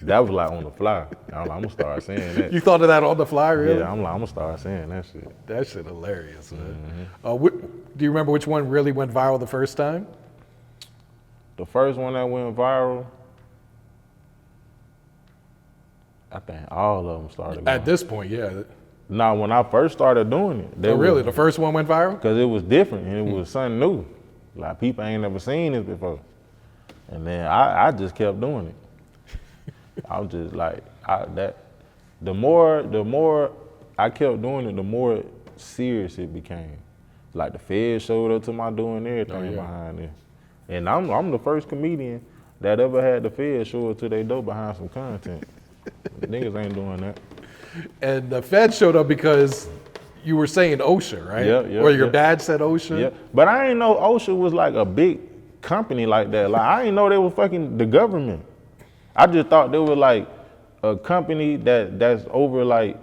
that was like on the fly. I'm gonna start saying that. You thought of that on the fly, really? Yeah, I'm gonna start saying that shit. That shit hilarious, man. Do you remember which one really went viral the first time? The first one that went viral, I think all of them started. At this point, yeah. Now, when I first started doing it, Really, the first one went viral? because it was different and it was something new. Like, people ain't never seen this before. And then I just kept doing it. I was just like, the more I kept doing it, the more serious it became. Like, the feds showed up to my door and everything behind it. And I'm the first comedian that ever had the feds show up to their door behind some content. Niggas ain't doing that. And the Fed showed up because you were saying OSHA, right? Yeah. Or your badge said OSHA? Yeah, but I didn't know OSHA was like a big company like that. Like, I didn't know they were fucking the government. I just thought they were like a company that's over, like,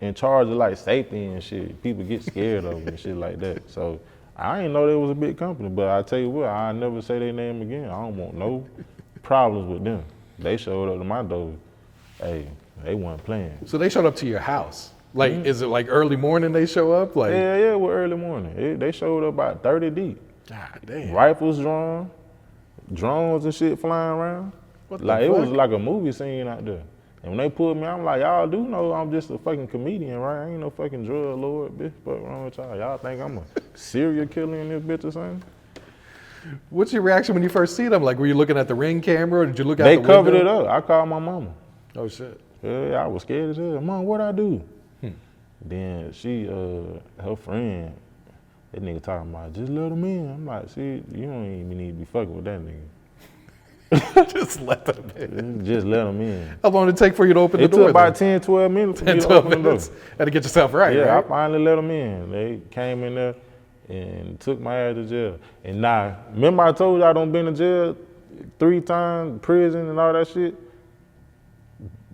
in charge of like safety and shit. People get scared of them and shit like that. So I didn't know they was a big company. But I tell you what, I'll never say their name again. I don't want no problems with them. They showed up to my door. Hey, they weren't playing. So they showed up to your house. Like, is it like early morning they show up? Like, Yeah, it was early morning. They showed up about 30 deep. God damn. Rifles drawn, drones and shit flying around. What the Like, it was fuck? like a movie scene out there. And when they pulled me, I'm like, y'all do know I'm just a fucking comedian, right? I ain't no fucking drug lord, bitch. What's wrong with y'all? Y'all think I'm a serial killer in this bitch or something? What's your reaction when you first see them? Like, were you looking at the Ring camera or did you look out They the window? covered it up. I called my mama. Oh, shit. Yeah, I was scared as hell. Mom, what'd I do? Then she, her friend, that nigga talking about, just let him in. I'm like, see, you don't even need to be fucking with that nigga. Just let them in. Just let him in. How long did it take for you to open the It door? took about then? 10, 12 minutes for me 10, to 12 open the door. minutes. Had to get yourself right, Yeah, right? I finally let them in. They came in there and took my ass to jail. And now, remember I told you I done been to jail 3 times, prison and all that shit?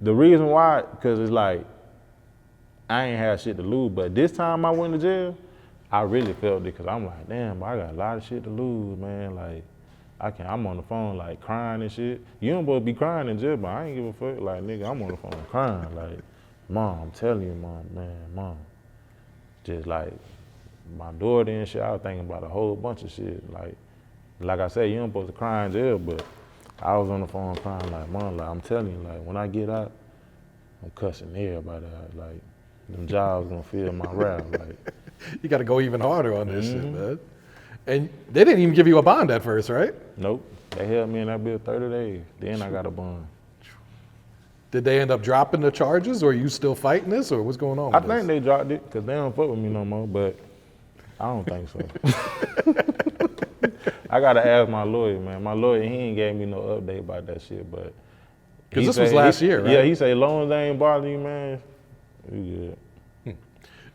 The reason why, because it's like, I ain't had shit to lose, but this time I went to jail, I really felt it, because I'm like, damn, I got a lot of shit to lose, man. Like, I'm on the phone, like, crying and shit. You don't supposed to be crying in jail, but I ain't give a fuck. Like, nigga, I'm on the phone crying. Like, Mom, I'm telling you, Mom. Just like, my daughter and shit, I was thinking about a whole bunch of shit. Like I said, you don't supposed to cry in jail, but I was on the phone crying, like, Mom, like, I'm telling you, like, when I get out, I'm cussing everybody out. Like, them jobs gonna feel my rap. Like, You got to go even harder on this shit, man. And they didn't even give you a bond at first, right? nope. They held me in that bill 30 days. Then I got a bond. Did they end up dropping the charges, or are you still fighting this, or what's going on I with think this? they dropped it because they don't fuck with me no more. But I don't think so. I gotta ask my lawyer, man. My lawyer, he ain't gave me no update about that shit, but. Because this was last year, right? Yeah, he say, long as they ain't bothering you, man, you good.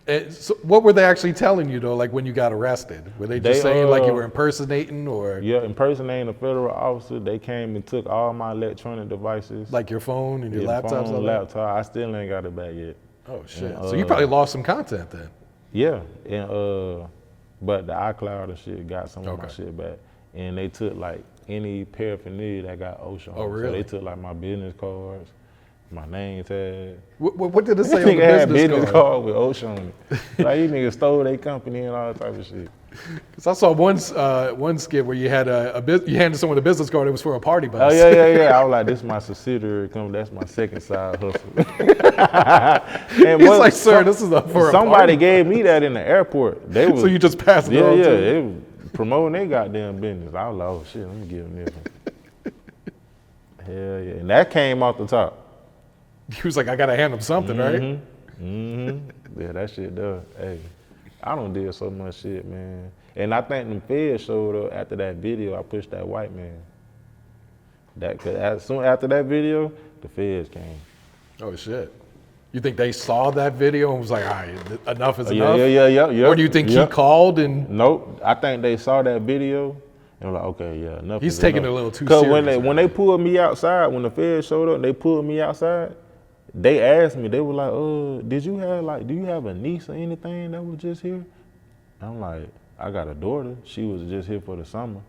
And so what were they actually telling you though, like when you got arrested? Were they just saying like you were impersonating or? Yeah, impersonating a federal officer. They came and took all my electronic devices. Like your phone and your laptops? Phone, laptop. I still ain't got it back yet. Oh shit. And, so you probably lost some content then. Yeah, and but the iCloud and shit got some of my shit back. And they took like any paraphernalia that got OSHA on. Oh really? So they took like my business cards, my name tag. What did it say on the had business business card? card with OSHA on it. Like these niggas stole their company and all type of shit. Cause I saw one skit where you had you handed someone a business card. It was for a party bus. Oh yeah. I was like, this is my subsidiary company. That's my second side hustle. And He's like, sir, this is for a party. Somebody gave me that in the airport. They was, so you just passed it on? Yeah, to they was promoting their goddamn business. I was like, oh shit, let me give them this one. Hell yeah, and that came off the top. He was like, I gotta hand him something, right? Yeah, that shit does. Hey, I don't did so much shit, man. And I think them feds showed up after that video. I pushed that white man. Cause soon after that video, the feds came. Oh shit. You think they saw that video and was like, all right, enough is enough? Yeah. Or do you think he called and? Nope. I think they saw that video and were like, okay, yeah, enough. He's is taking enough. it a little too Cause serious. when they pulled me outside, when the feds showed up, and they pulled me outside. They asked me, they were like, do you have a niece or anything that was just here? I'm like, I got a daughter. She was just here for the summer.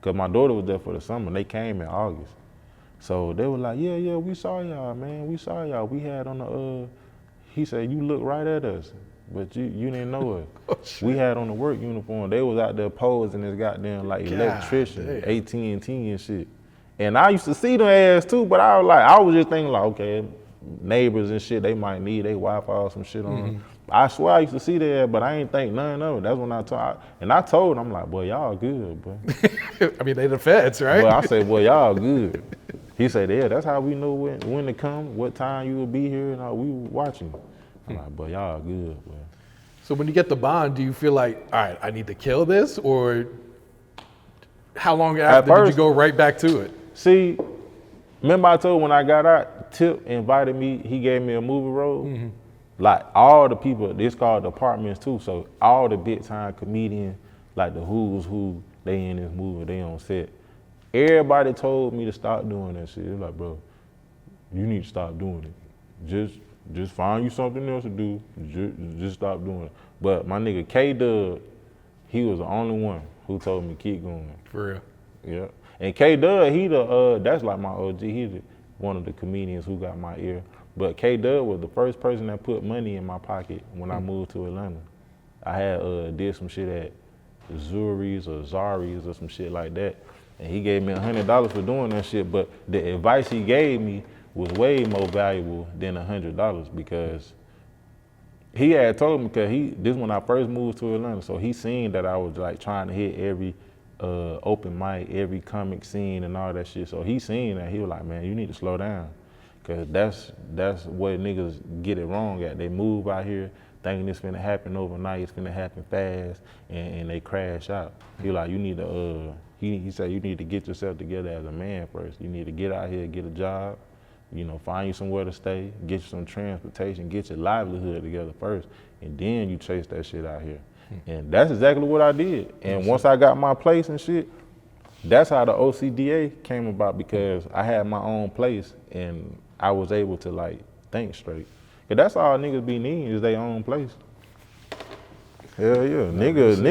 Cause my daughter was there for the summer. They came in August. So they were like, yeah, we saw y'all, man. We saw y'all. We had on the, he said, you look right at us, but you didn't know us. We had on the work uniform. They was out there posing this goddamn like electrician, AT&T and shit. And I used to see them ass too, but I was just thinking like, okay, neighbors and shit, they might need their Wi-Fi or some shit on them. I swear I used to see that, but I ain't think none of it. That's when I told them, I'm like, boy, y'all good, boy. I mean, they the feds, right? Boy, I said, boy, y'all good. He said, yeah, that's how we know when to come, what time you will be here, and we were watching. I'm like, boy, y'all good, boy. So when you get the bond, do you feel like, all right, I need to kill this, or how long after did you go right back to it? See, remember I told when I got out, Tip invited me, he gave me a movie role. Like all the people, it's called the Partments too, so all the big time comedians, like the who's who, they in this movie, they on set. Everybody told me to stop doing that shit. It's like, bro, you need to stop doing it. Just find you something else to do, just stop doing it. But my nigga K-Dub, he was the only one who told me keep going. For real? Yeah. And K-Dub, that's like my OG, he's one of the comedians who got my ear. But K-Dub was the first person that put money in my pocket when I moved to Atlanta. I had did some shit at Zuri's or Zari's or some shit like that. And he gave me $100 for doing that shit, but the advice he gave me was way more valuable than $100 because he had told me, this when I first moved to Atlanta, so he seen that I was like trying to hit every open mic, every comic scene and all that shit. So he seen that, he was like, man, you need to slow down. Cause that's where niggas get it wrong at. They move out here thinking it's finna happen overnight, it's finna happen fast, and they crash out. He like, you need to, he said you need to get yourself together as a man first. You need to get out here, get a job, find you somewhere to stay, get you some transportation, get your livelihood together first, and then you chase that shit out here. And that's exactly what I did. And once I got my place and shit, that's how the OCDA came about because I had my own place and I was able to like think straight. Cause that's all niggas be needing is their own place. Hell yeah, a nigga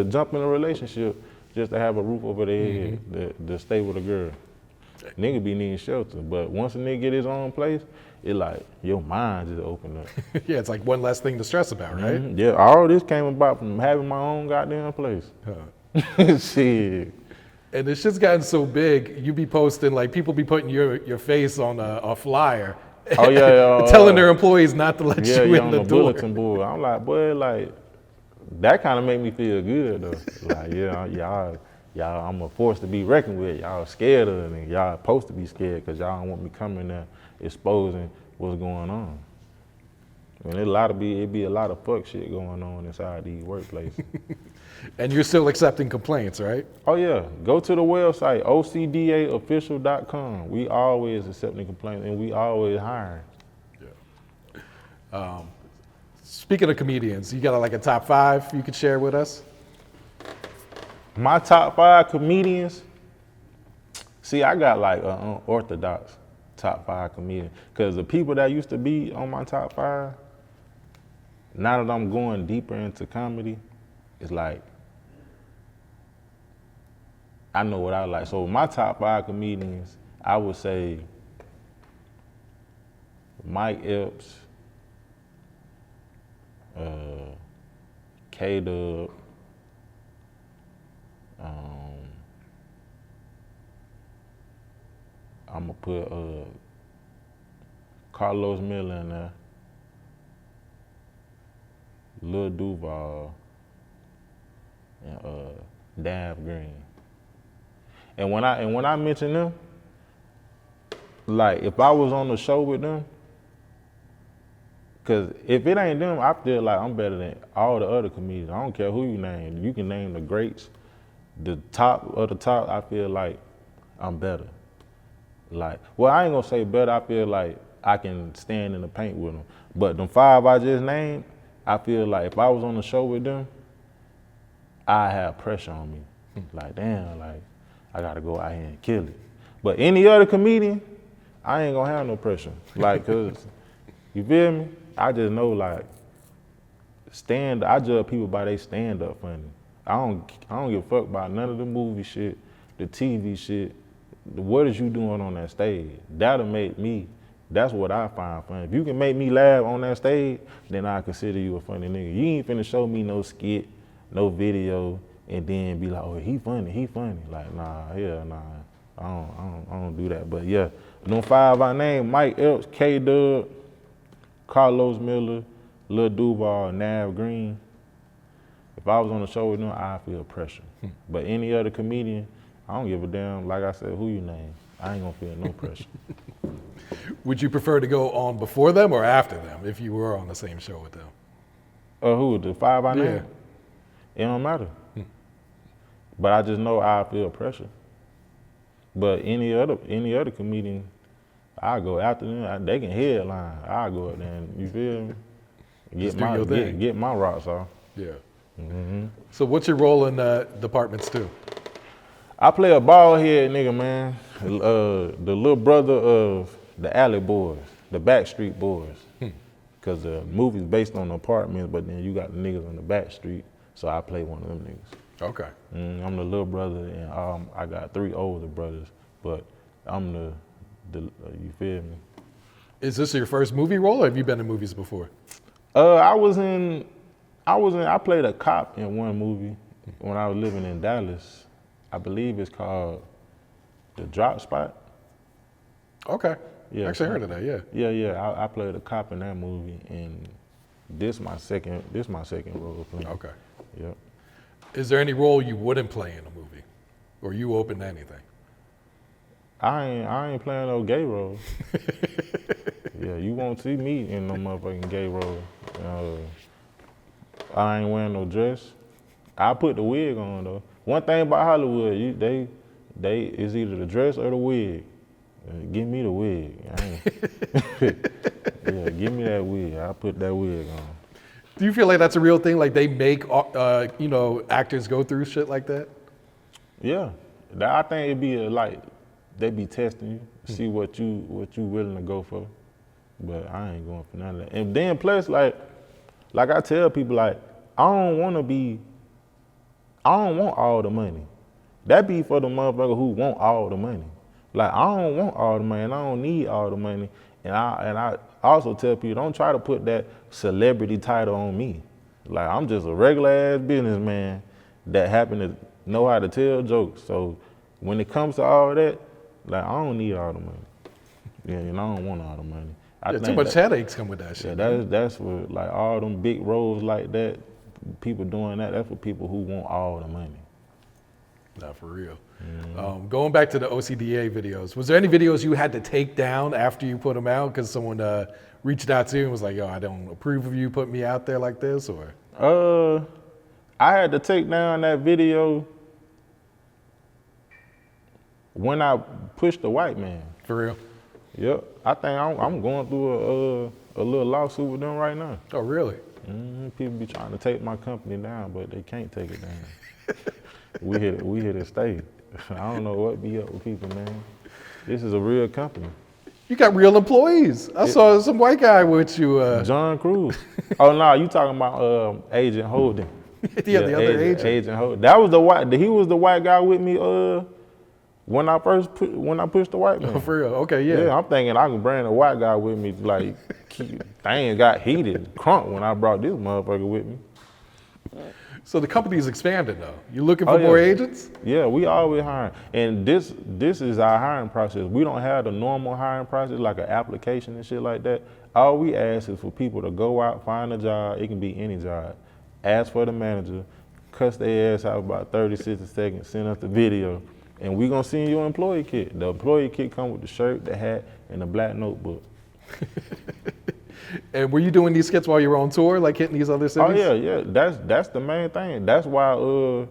jump in a relationship just to have a roof over their head, to stay with a girl. Nigga be needing shelter, but once a nigga get his own place, it like your mind just open up. Yeah, it's like one less thing to stress about, right? Yeah, all this came about from having my own goddamn place. Shit. And this shit's gotten so big, you be posting, like people be putting your face on a flyer. Oh yeah, telling their employees not to let you in on the the door. bulletin board. I'm like, boy, like that kind of make me feel good though. Like, y'all, I'm a force to be reckoned with. Y'all scared of me. Y'all supposed to be scared because y'all don't want me coming there exposing what's going on. And it be a lot of fuck shit going on inside these workplaces. And you're still accepting complaints, right? Oh yeah, go to the website, OCDAofficial.com. We always accepting complaints and we always hiring. Speaking of comedians, you got like a top 5 you could share with us? My top 5 comedians, see, I got like an unorthodox top 5 comedians. Because the people that used to be on my top 5, now that I'm going deeper into comedy, it's like, I know what I like. So my top 5 comedians, I would say Mike Epps, K-Dub, I'm gonna put Carlos Miller in there, Lil Duval, and Dav Green. And when I mention them, like if I was on the show with them, cause if it ain't them, I feel like I'm better than all the other comedians. I don't care who you name. You can name the greats, the top of the top. I feel like I'm better. Like, well, I ain't gonna say better. I feel like I can stand in the paint with them. But them 5 I just named, I feel like if I was on the show with them, I have pressure on me. Like, damn, like I gotta go out here and kill it. But any other comedian, I ain't gonna have no pressure. Like, cause you feel me? I just know like I judge people by they stand up funny. I don't give a fuck about none of the movie shit, the TV shit. What is you doing on that stage? That'll make me, that's what I find funny. If you can make me laugh on that stage, then I consider you a funny nigga. You ain't finna show me no skit, no video, and then be like, oh, he funny. Like, nah, hell nah. I don't do that. But yeah, them 5 I named, Mike Epps, K-Dub, Carlos Miller, Lil Duval, Nav Green. If I was on the show with them, I feel pressure. But any other comedian, I don't give a damn, like I said, who you name. I ain't gonna feel no pressure. Would you prefer to go on before them or after them if you were on the same show with them? Who, the 5 I named? Yeah. It don't matter. But I just know I feel pressure. But any other comedian, I go after them. They can headline. I go up there and, you feel me? Get my rocks off. Yeah. So what's your role in Partments too? I play a bald head nigga, man. The little brother of the Alley Boys, the Backstreet Boys. Cause the movie's based on the Partments, but then you got the niggas on the back street. So I play one of them niggas. Okay. I'm the little brother, and I got 3 older brothers, but I'm the you feel me? Is this your first movie role, or have you been in movies before? I played a cop in one movie when I was living in Dallas. I believe it's called The Drop Spot. Okay. Yeah, Actually heard of that, yeah. Yeah. I played a cop in that movie, and this my second role playing. Okay. Yep. Is there any role you wouldn't play in a movie, or you open to anything? I ain't playing no gay role. Yeah, you won't see me in no motherfucking gay role. I ain't wearing no dress. I put the wig on though. One thing about Hollywood, they it's either the dress or the wig. Give me the wig. Yeah, give me that wig. I put that wig on. Do you feel like that's a real thing? Like they make actors go through shit like that? Yeah, I think it'd be they be testing you, see what you willing to go for. But I ain't going for none of that. And then plus like I tell people, like I don't want all the money. That be for the motherfucker who want all the money. Like I don't want all the money, and I don't need all the money. And I also tell people, don't try to put that celebrity title on me. Like I'm just a regular ass businessman that happen to know how to tell jokes. So when it comes to all that, like I don't need all the money. Yeah, I don't want all the money. Too much headaches come with that shit. Yeah, that's what, like all them big roles like that, people doing that, that's for people who want all the money. Not for real. Going back to the OCDA videos, was there any videos you had to take down after you put them out because someone reached out to you and was like, yo, I don't approve of you putting me out there like this, or? I had to take down that video when I pushed the white man. For real? Yep. I think I'm going through a little lawsuit with them right now. Oh, really? People be trying to take my company down, but they can't take it down. we here to stay. I don't know what be up with people, man. This is a real company. You got real employees. I saw some white guy with you. John Cruz. Oh no, you talking about Agent Holden? The other agent. Agent Holden. That was the white. He was the white guy with me. When I pushed the white man. Oh, for real? Okay, yeah. Yeah, I'm thinking I can bring a white guy with me. Like, things got heated, crunk when I brought this motherfucker with me. So the company's expanded though. You looking for more agents? Yeah, we always hiring. And this is our hiring process. We don't have the normal hiring process like an application and shit like that. All we ask is for people to go out, find a job. It can be any job. Ask for the manager, cuss their ass out about 30, 60 seconds, send us the video, and we gonna send you an employee kit. The employee kit come with the shirt, the hat, and the black notebook. And were you doing these skits while you were on tour, like hitting these other cities? Oh yeah. That's the main thing. That's why,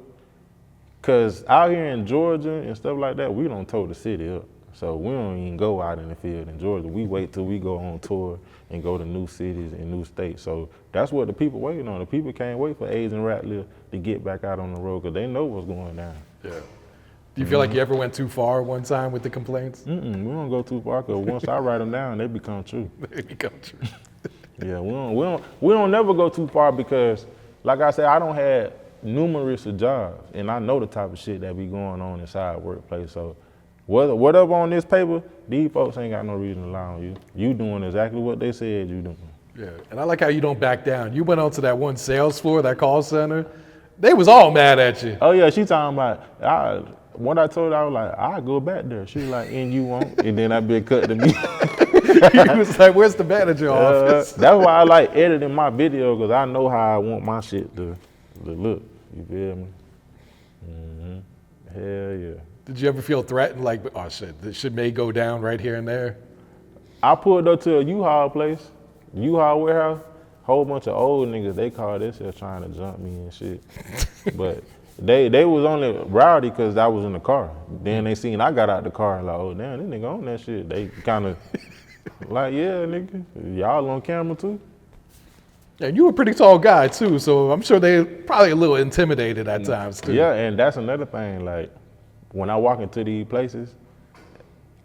cause out here in Georgia and stuff like that, we don't tow the city up. So we don't even go out in the field in Georgia. We wait till we go on tour and go to new cities and new states. So that's what the people waiting on. The people can't wait for Agent Rattler to get back out on the road because they know what's going down. Yeah. Do you feel like you ever went too far one time with the complaints? We don't go too far because once I write them down, they become true. They become true. Yeah, we don't never go too far because, like I said, I don't have numerous of jobs, and I know the type of shit that be going on inside the workplace. So whatever on this paper, these folks ain't got no reason to lie on you. You doing exactly what they said you doing. Yeah, and I like how you don't back down. You went onto that one sales floor, that call center. They was all mad at you. Oh yeah, she talking about, what I told her, I was like, I'll go back there. She was like, and you won't. And then I been cut to me. He was like, where's the manager office? That's why I like editing my video, because I know how I want my shit to look. You feel me? Hell yeah. Did you ever feel threatened, like, oh shit, this shit may go down right here and there? I pulled up to a U-Haul place, U-Haul warehouse, whole bunch of old niggas, they called this here trying to jump me and shit. But they was only rowdy because I was in the car. Then they seen I got out the car and like, oh damn, this nigga on that shit. They kind of like, yeah, nigga, y'all on camera too? And you were a pretty tall guy too, so I'm sure they probably a little intimidated at times too. Yeah, and that's another thing. Like, when I walk into these places,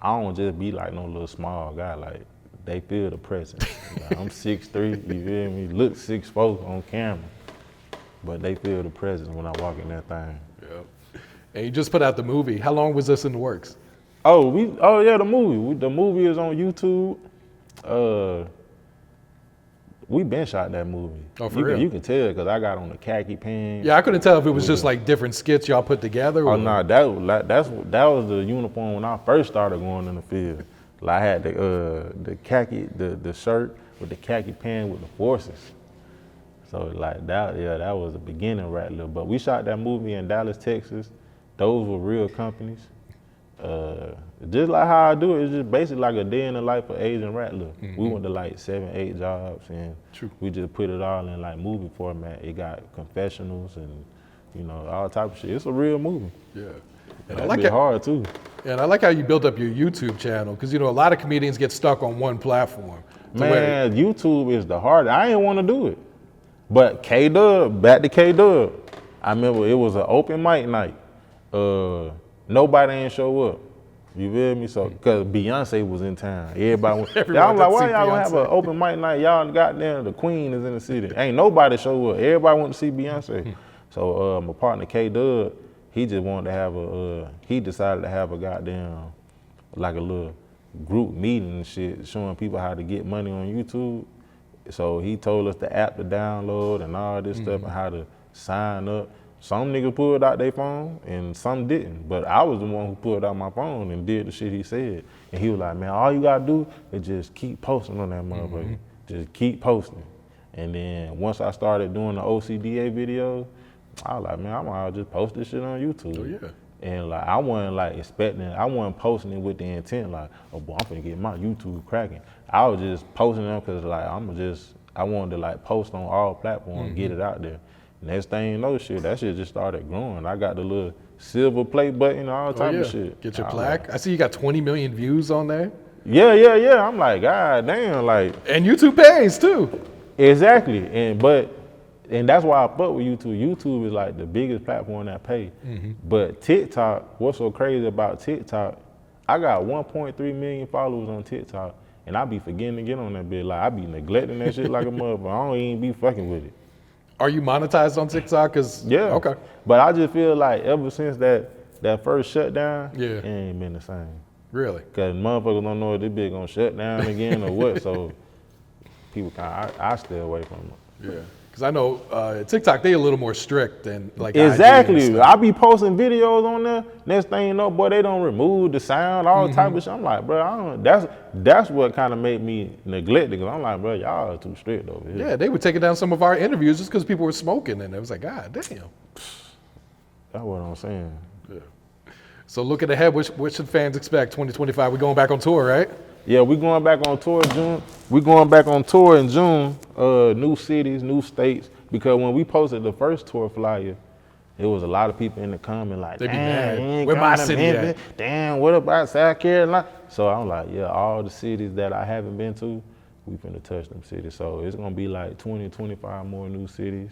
I don't just be like no little small guy. Like, they feel the presence. Like, I'm 6'3", you feel me? Look 6'4" on camera, but they feel the presence when I walk in that thing. Yeah. And you just put out the movie. How long was this in the works? Oh yeah, the movie. The movie is on YouTube. We been shot that movie. Oh, for real? You can tell because I got on the khaki pants. Yeah, I couldn't tell if it was just like different skits y'all put together. Oh no, that was the uniform when I first started going in the field. Like, I had the khaki, the shirt with the khaki pants with the forces. So like that, yeah, that was the beginning Rattler. But we shot that movie in Dallas, Texas. Those were real companies. Just like how I do it, it's just basically like a day in the life of Agent Rattler. We went to like 7, 8 jobs, and we just put it all in like movie format. It got confessionals and, you know, all type of shit. It's a real movie. Yeah. And I like it hard too. And I like how you built up your YouTube channel, because you know a lot of comedians get stuck on one platform. Man, YouTube is the hardest. I didn't want to do it, but K-Dub, back to K-Dub. I remember it was an open mic night. Nobody ain't show up. You feel me? So, cause Beyonce was in town. Everybody was. I was like, why y'all gonna have an open mic night? Y'all goddamn, the Queen is in the city. Ain't nobody show up. Everybody went to see Beyonce. So my partner K-Dub, he just wanted to have he decided to have a goddamn, like a little group meeting and shit, showing people how to get money on YouTube. So he told us the app to download and all this stuff and how to sign up. Some niggas pulled out their phone and some didn't. But I was the one who pulled out my phone and did the shit he said. And he was like, man, all you gotta do is just keep posting on that motherfucker. Just keep posting. And then once I started doing the OCDA videos, I was like, man, I'm gonna just post this shit on YouTube. Oh, yeah. And like I wasn't like expecting it. I wasn't posting it with the intent like, oh boy, I'm finna get my YouTube cracking. I was just posting them because like I wanted to like post on all platforms, get it out there. Next thing you know, that shit just started growing. I got the little silver play button and all type of shit. Get your plaque. I see you got 20 million views on there. Yeah. I'm like, God damn, like. And YouTube pays too. Exactly, and that's why I fuck with YouTube. YouTube is like the biggest platform that pay. But TikTok, what's so crazy about TikTok? I got 1.3 million followers on TikTok, and I be forgetting to get on that bit. Like I be neglecting that shit like a motherfucker. I don't even be fucking with it. Are you monetized on TikTok? Yeah. Okay. But I just feel like ever since that first shutdown, it ain't been the same. Really? Cause motherfuckers don't know if this bitch gonna shut down again or what. So people I stay away from it. Yeah. Because I know TikTok, they a little more strict than like exactly. I be posting videos on there. Next thing you know, boy, they don't remove the sound, all type of shit. I'm like, bro, that's what kind of made me neglect it. Cause I'm like, bro, y'all are too strict over here. Yeah, they were taking down some of our interviews just because people were smoking, and it was like, God damn. That's what I'm saying. Yeah. So looking ahead, what should fans expect 2025? We're going back on tour, right? Yeah, we going back on tour in June. We going back on tour in June. New cities, new states. Because when we posted the first tour flyer, it was a lot of people in the comment like, They be damn, mad. Where my city at? Damn, what about South Carolina? So I'm like, yeah, all the cities that I haven't been to, we finna touch them cities. So it's gonna be like 20, 25 more new cities.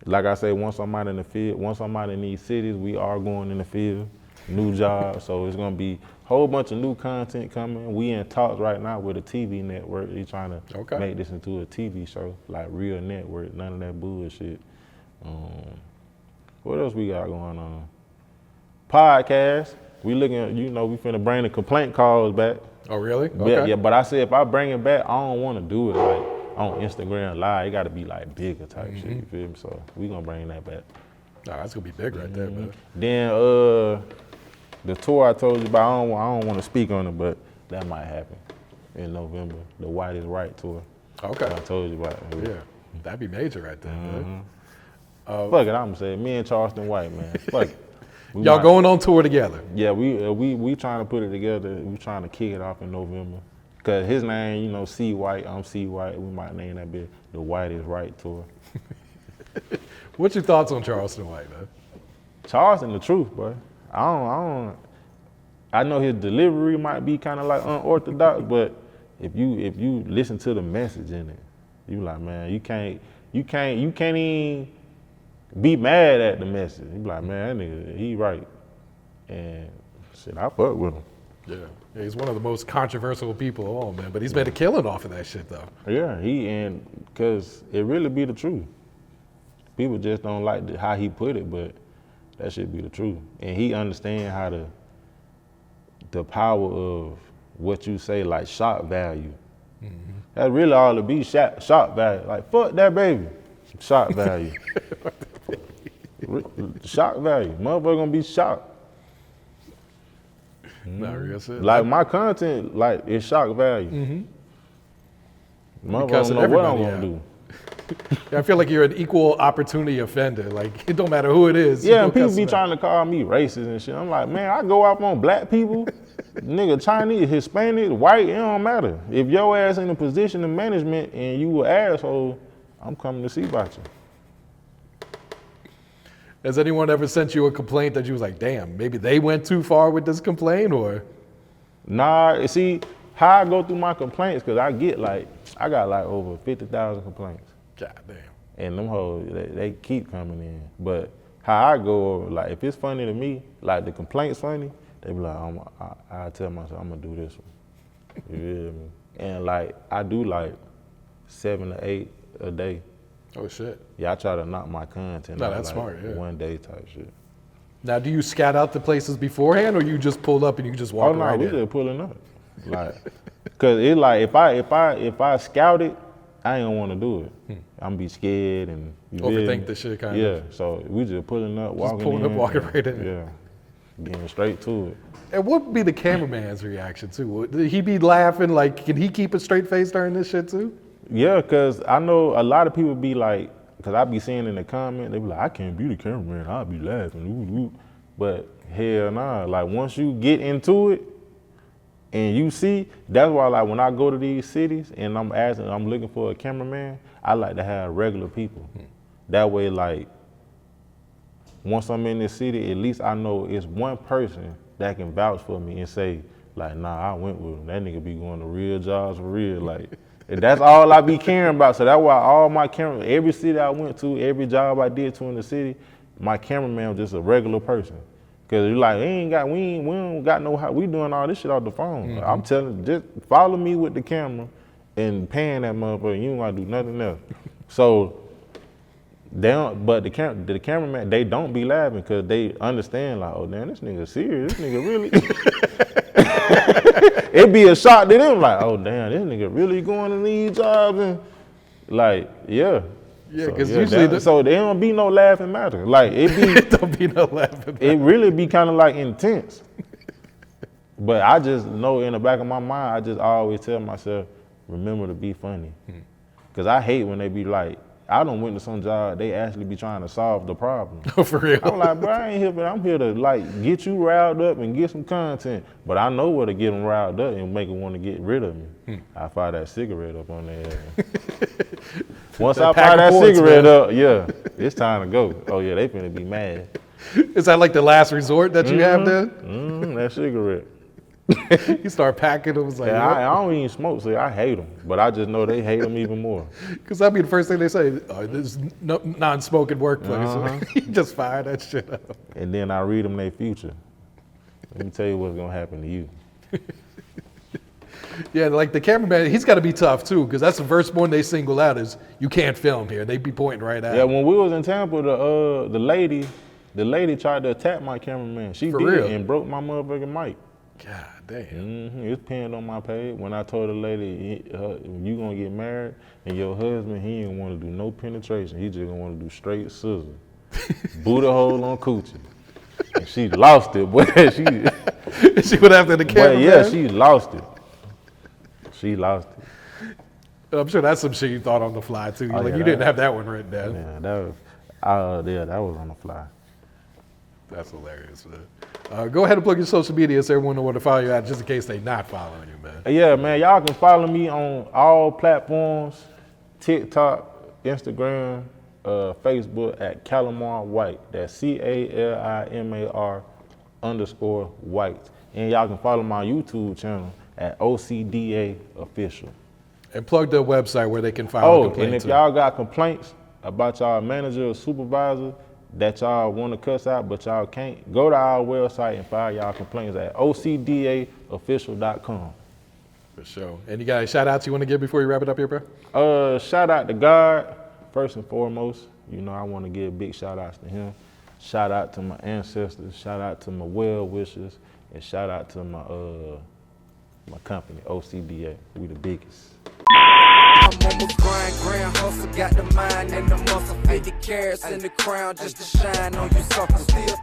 Like I say, once I'm out in the field, once I'm out in these cities, we are going in the field, new jobs. So it's gonna be a whole bunch of new content coming. We in talks right now with a TV network. They trying to make this into a TV show, like real network, none of that bullshit. What else we got going on? Podcast. We looking at, we finna bring the complaint calls back. Oh, really? Okay. Yeah, but I said if I bring it back, I don't wanna do it like on Instagram Live. It gotta be like bigger type shit, you feel me? So we gonna bring that back. Nah, that's gonna be big right there, man. Then the tour I told you about, I don't want to speak on it, but that might happen in November. The White is Right tour. Okay. I told you about it. Yeah, that'd be major right there, man. Fuck it, I'm gonna say it. Me and Charleston White, man. Fuck it. Y'all going on tour together? Yeah, we trying to put it together. We trying to kick it off in November. Cause his name, C White, I'm C White. We might name that bit the White is Right tour. What's your thoughts on Charleston White, man? Charleston, the truth, boy. I know his delivery might be kind of like unorthodox, but if you listen to the message in it, you like, man, you can't even be mad at the message. You be like, man, that nigga, he right. And shit, I fuck with him. Yeah, he's one of the most controversial people of all, man. But he's made a killing off of that shit, though. Yeah, cause it really be the truth. People just don't like how he put it, but that should be the truth. And he understand how the power of what you say, like shock value. That's really all it be, shock value. Like, fuck that baby, shock value. Shock value, motherfucker gonna be shocked. Not real shit. Like my content, like it's shock value. Motherfucker don't know what I'm gonna do. Yeah, I feel like you're an equal opportunity offender. Like, it don't matter who it is. Yeah, and people be trying to call me racist and shit. I'm like, man, I go up on black people, nigga, Chinese, Hispanic, white, it don't matter. If your ass in a position of management and you an asshole, I'm coming to see about you. Has anyone ever sent you a complaint that you was like, damn, maybe they went too far with this complaint, or? Nah, see, how I go through my complaints, cause I got like over 50,000 complaints. God damn. And them hoes, they keep coming in. But how I go over, like if it's funny to me, like the complaint's funny, they be like, I tell myself I'm gonna do this one. You feel me? And like I do like 7 to 8 a day. Oh shit. Yeah, I try to knock my content out that's like smart, yeah. one day type shit. Now, do you scout out the places beforehand, or you just pull up and you just walk right we in? just pulling up. Like, cause it's like if I scout it, I ain't gonna want to do it. I'm gonna be scared and overthink the shit kind of. Yeah, so we just pulling up, walking right in. Yeah, getting straight to it. And what would be the cameraman's reaction too? Would he be laughing? Like, can he keep a straight face during this shit too? Yeah, cause I know a lot of people be like, cause I be seeing in the comment, they be like, I can't be the cameraman, I'll be laughing, ooh, ooh. But hell nah, like once you get into it and you see, that's why like when I go to these cities and I'm looking for a cameraman, I like to have regular people. That way like, once I'm in this city, at least I know it's one person that can vouch for me and say, like, nah, I went with him. That nigga be going to real jobs for real. Like, and that's all I be caring about. So that's why all my every city I went to, every job I did to in the city, my cameraman was just a regular person. Cause you're like, we don't got no how, we doing all this shit off the phone. I'm telling you, just follow me with the camera and pan that motherfucker. You don't gotta do nothing else. So, they don't, but the cameraman, they don't be laughing because they understand like, oh damn, this nigga serious, this nigga really. It be a shock to them like, oh damn, this nigga really going to these jobs and like, yeah. Yeah, because usually so there don't be no laughing matter. Like it be, it don't be no laughing matter. It really be kind of like intense. But I just know in the back of my mind, I just always tell myself, remember to be funny. Because I hate when they be like, I done went to some job, they actually be trying to solve the problem. Oh, for real? I'm like, bro, I ain't here, but I'm here to like get you riled up and get some content. But I know where to get them riled up and make them want to get rid of me. I fire that cigarette up on their ass. Once I fire that cigarette up, yeah, it's time to go. Oh yeah, they finna be mad. Is that like the last resort that you have there? That cigarette. You start packing them. Like, yeah, I don't even smoke, so I hate them. But I just know they hate them even more. Because that'd be the first thing they say. Oh, this is no non-smoking workplace. You just fire that shit up. And then I read them their future. Let me tell you what's gonna happen to you. Yeah, like the cameraman, he's got to be tough too, because that's the first one they single out is you can't film here. They be pointing right at. Yeah, when we was in Tampa, the lady tried to attack my cameraman. She For did real? and broke my motherfucking mic. God damn. It's pinned on my page. When I told the lady, you gonna get married and your husband, he ain't want to do no penetration. He just gonna want to do straight scissor. Booty hole on coochie. And she lost it, boy. She went after the cameraman? Yeah, she lost it. She lost it. I'm sure that's some shit you thought on the fly too. Oh, Like yeah, you didn't have that one written down. Yeah, that was on the fly. That's hilarious, man. Go ahead and plug your social media so everyone know where to follow you at, just in case they not following you, man. Yeah, man, y'all can follow me on all platforms, TikTok, Instagram, Facebook at Calimar White. That's CALIMAR_White. And y'all can follow my YouTube channel at OCDA Official. And plug the website where they can file a complaint. And if too. y'all got complaints about y'all manager or supervisor that y'all want to cuss out but y'all can't, go to our website and file y'all complaints at OCDAofficial.com. For sure. And you got any shout outs you want to give before you wrap it up here, bro? Shout out to God, first and foremost. You know, I want to give big shout outs to him. Shout out to my ancestors, shout out to my well wishers, and shout out to my company, OCDA. We the biggest. I'm on my grind hustle, got the mind and the muscle, 50 carats in the crown just to shine on you suckers. Still